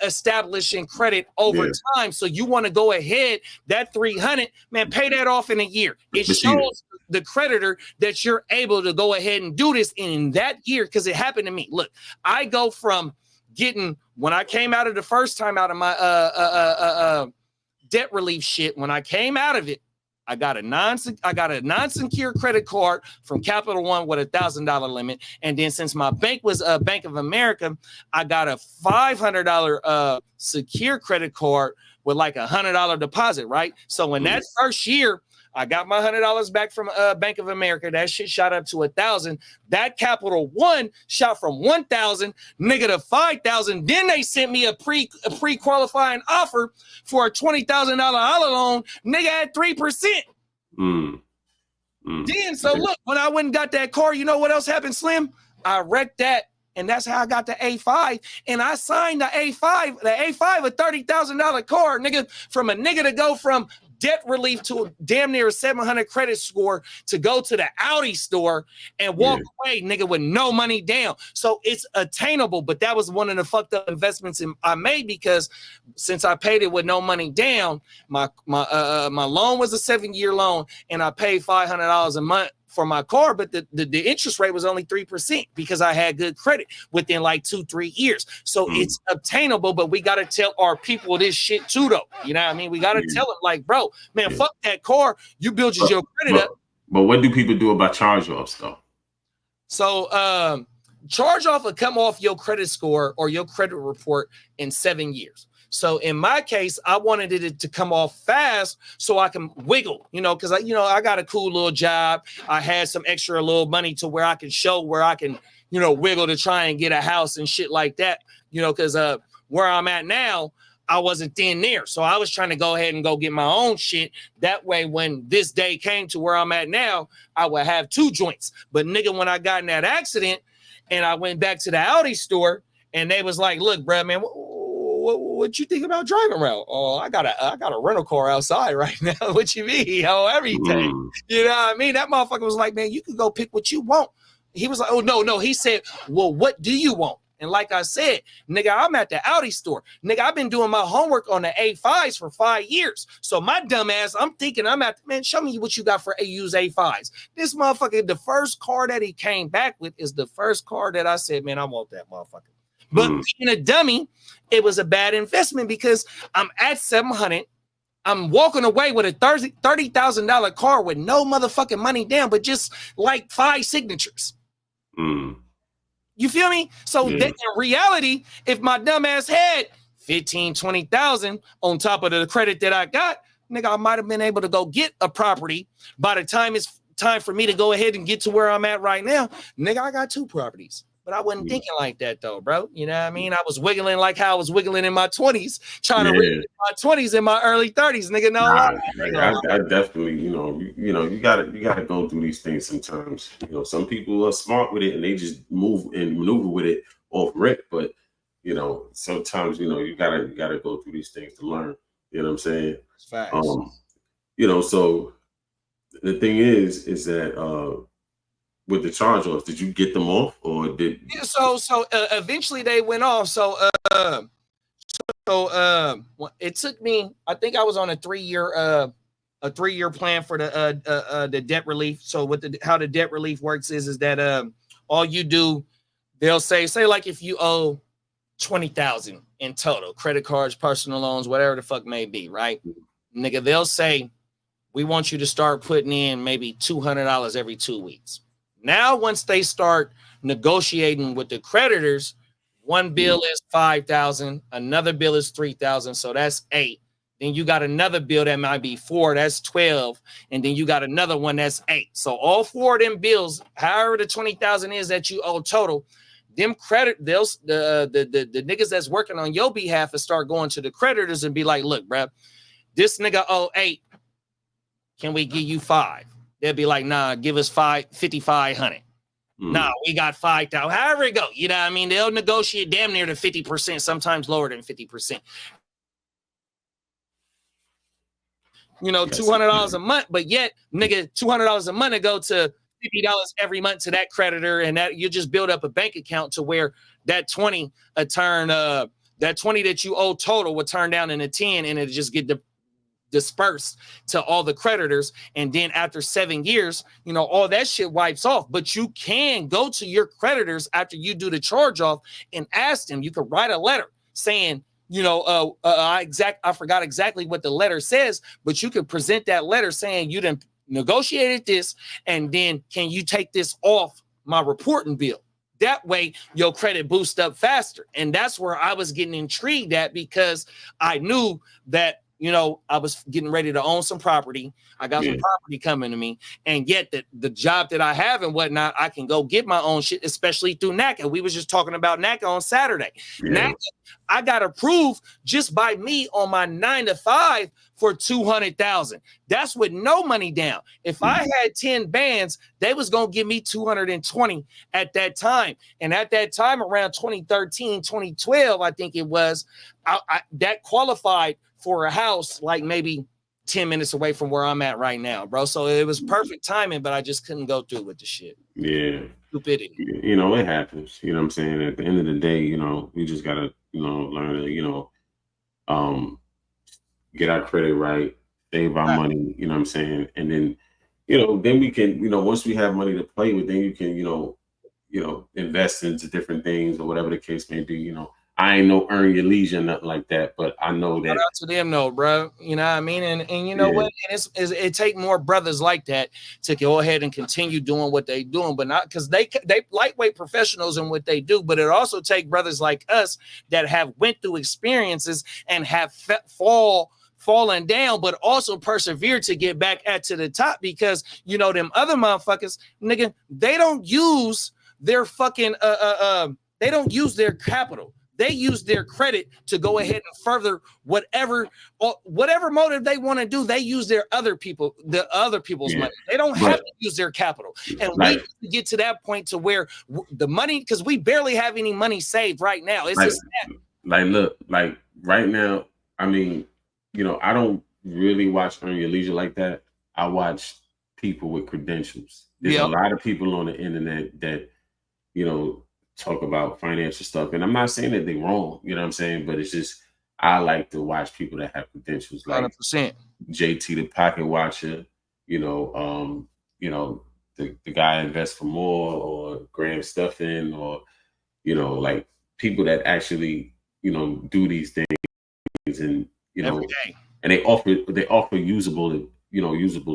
establishing credit over time. So you want to go ahead, that 300, man, pay that off in a year. It shows the creditor that you're able to go ahead and do this in that year because it happened to me. Look, I go from getting, when I came out of the first time out of my debt relief shit, when I came out of it, I got a non-secure credit card from Capital One with $1,000 limit. And then since my bank was Bank of America, I got a $500 secure credit card with like $100 deposit, right? So in that first year, I got my $100 back from Bank of America. That shit shot up to 1,000. That Capital One shot from 1,000 nigga to 5,000. Then they sent me a pre-qualifying offer for a $20,000 auto loan. Nigga at 3%. Then so look, when I went and got that car, you know what else happened, Slim? I wrecked that. And that's how I got the A5. And I signed the A5, a $30,000 car, nigga, from a nigga to go from debt relief to damn near a 700 credit score to go to the Audi store and walk away, nigga, with no money down. So it's attainable, but that was one of the fucked up investments I made because since I paid it with no money down, my loan was a 7-year loan and I paid $500 a month for my car, but the interest rate was only 3% because I had good credit within like 2-3 years. So it's obtainable, but we got to tell our people this shit too, though. You know what I mean? We got to tell them like, bro, man, fuck that car. You build your credit up. But what do people do about charge-offs though? So charge-off will come off your credit score or your credit report in 7 years. So in my case, I wanted it to come off fast so I can wiggle, you know, because I got a cool little job. I had some extra little money to where I can show where I can, you know, wiggle to try and get a house and shit like that, you know, because where I'm at now, I wasn't then there. So I was trying to go ahead and go get my own shit. That way, when this day came to where I'm at now, I would have 2 joints. But nigga, when I got in that accident and I went back to the Audi store and they was like, look, bro, man, what you think about driving around? Oh, I got a rental car outside right now. What you mean? Oh, everything. You know what I mean? That motherfucker was like, man, you can go pick what you want. He was like, oh, no. He said, well, what do you want? And like I said, nigga, I'm at the Audi store. Nigga, I've been doing my homework on the A5s for 5 years. So my dumb ass, I'm thinking man, show me what you got for used A5s. This motherfucker, the first car that he came back with is the first car that I said, man, I want that motherfucker. But being a dummy, it was a bad investment because I'm at 700. I'm walking away with a $30,000 car with no motherfucking money down, but just like 5 signatures. You feel me? So in reality, if my dumb ass had 15, 20,000 on top of the credit that I got, nigga, I might have been able to go get a property. By the time it's time for me to go ahead and get to where I'm at right now, nigga, I got 2 properties. But I wasn't thinking like that though, bro. You know what I mean? I was wiggling like how I was wiggling in my 20s, trying to reach my 20s in my early 30s, nigga. No, I definitely, you gotta go through these things sometimes. You know, some people are smart with it and they just move and maneuver with it off rip. But sometimes you gotta go through these things to learn. You know what I'm saying? Facts. So the thing is that with the charge offs, did you get them off or did? Yeah, so eventually they went off. So it took me. I think I was on a 3-year plan for the debt relief. So how the debt relief works is that all you do, they'll say like if you owe 20,000 in total, credit cards, personal loans, whatever the fuck may be, right? Nigga, they'll say we want you to start putting in maybe $200 every 2 weeks. Now, once they start negotiating with the creditors, one bill is 5,000, another bill is 3,000, so that's 8. Then you got another bill that might be 4, that's 12, and then you got another one that's 8. So all 4 of them bills, however the 20,000 is that you owe total, them the niggas that's working on your behalf will start going to the creditors and be like, look, bro, this nigga owe 8. Can we give you 5? They'll be like, nah, give us 5,500. Nah, we got 5,000. However it go, you know what I mean? They'll negotiate damn near to 50%, sometimes lower than 50%. $200 a month, but yet, nigga, $200 a month to go to $50 every month to that creditor, and that you just build up a bank account to where that 20 that 20 that you owe total would turn down into 10, and it just get dispersed to all the creditors. And then after 7 years, all that shit wipes off. But you can go to your creditors after you do the charge off and ask them. You could write a letter saying, I forgot exactly what the letter says, but you could present that letter saying you done negotiated this, and then can you take this off my reporting bill? That way your credit boosts up faster. And that's where I was getting intrigued at, because I knew that I was getting ready to own some property. I got some property coming to me. And yet the job that I have and whatnot, I can go get my own shit, especially through NACA. We was just talking about NACA on Saturday. NACA, I got approved just by me on my 9 to 5 for 200,000. That's with no money down. If I had 10 bands, they was going to give me 220 at that time. And at that time, around 2013, 2012, I think it was, that qualified for a house like maybe 10 minutes away from where I'm at right now, bro. So it was perfect timing, but I just couldn't go through with the shit. Yeah. Stupidity. It happens. You know what I'm saying? At the end of the day, we just gotta, learn to, get our credit right, save our money, you know what I'm saying? And then, then we can, once we have money to play with, then you can, invest into different things or whatever the case may be, I ain't no earn your leisure, nothing like that, but I know that. Shout out to them, though, bro. You know what I mean? And you know what? And it take more brothers like that to go ahead and continue doing what they doing, but not because they lightweight professionals in what they do, but it also take brothers like us that have went through experiences and have fallen down, but also persevere to get back to the top, because them other motherfuckers, nigga, they don't use their fucking they don't use their capital. They use their credit to go ahead and further whatever motive they want to do. They use the other people's money. They don't have to use their capital. And we need to get to that point to where the money, because we barely have any money saved right now. It's just look, right now, I mean, I don't really watch Earn Your Leisure like that. I watch people with credentials. There's a lot of people on the internet that, talk about financial stuff. And I'm not saying that they're wrong, you know what I'm saying? But it's just I like to watch people that have credentials, like 100%. JT the Pocket Watcher, you know, the guy Invest for More, or Graham Stephan, or like people that actually, do these things, and Every day. and they offer usable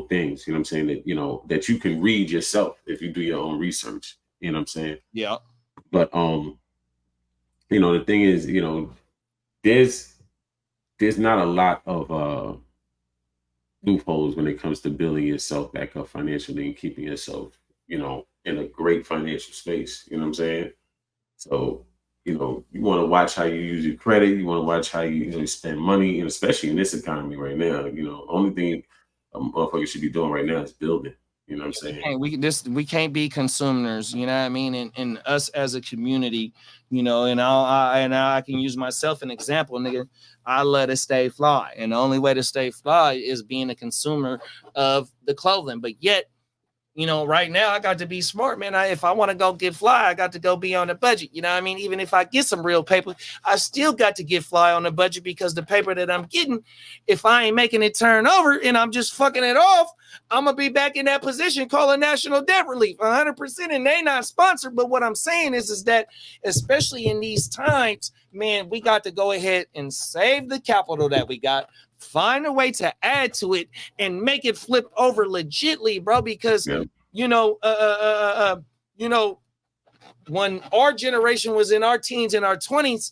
things, you know what I'm saying, that that you can read yourself if you do your own research, you know what I'm saying? Yeah. But the thing is, there's not a lot of loopholes when it comes to building yourself back up financially and keeping yourself, in a great financial space. You know what I'm saying? So, you want to watch how you use your credit. You want to watch how you spend money, and especially in this economy right now, only thing a motherfucker should be doing right now is building. You know what I'm saying? We can't be consumers, you know what I mean? And us as a community, and I can use myself an example, nigga. I let it stay fly, and the only way to stay fly is being a consumer of the clothing. But yet, right now I got to be smart, man. If I want to go get fly, I got to go be on a budget. You know what I mean? Even if I get some real paper, I still got to get fly on a budget, because the paper that I'm getting, if I ain't making it turn over and I'm just fucking it off, I'm going to be back in that position called a national debt relief 100%. And they not sponsored. But what I'm saying is that, especially in these times, man, we got to go ahead and save the capital that we got, find a way to add to it and make it flip over legitly, bro, because when our generation was in our teens and our 20s,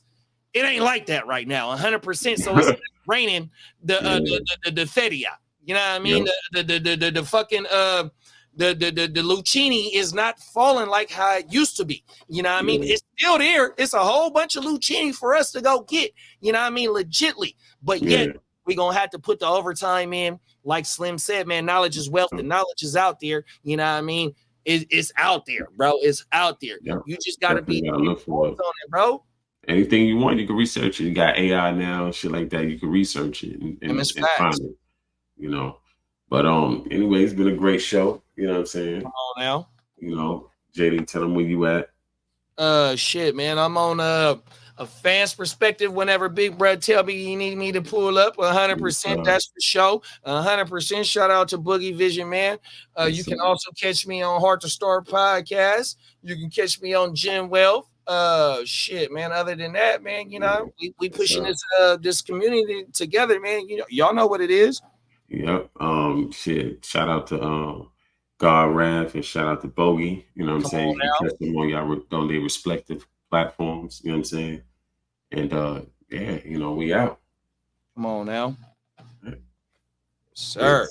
it ain't like that right now 100%. So it's raining the feria, you know what I mean? The fucking the Lucchini is not falling like how it used to be, you know what I mean? It's still there. It's a whole bunch of Lucchini for us to go get, you know what I mean, legitly. But yet we're gonna have to put the overtime in. Like Slim said, man, knowledge is wealth, and knowledge is out there, you know what I mean? It's out there, bro. It's out there. You just gotta look for it, bro. Anything you want, you can research it. You got AI now, shit like that. You can research it and find it, But anyway, it's been a great show. You know what I'm saying? Come on now. JD, tell them where you at. Shit, man. I'm on a fan's perspective. Whenever Big Brad tell me he need me to pull up, 100%. That's the show. 100%. Shout out to Boogie Vision, man. You can also catch me on Heart to Star podcast. You can catch me on Gym Wealth. Shit, man. Other than that, man, we pushing this community together, man. Y'all know what it is. Yep. Shit. Shout out to God Rav, and shout out to Bogey. You know what I'm saying? You can catch them on their respective platforms. You know what I'm saying? And we out. Come on now. Sir.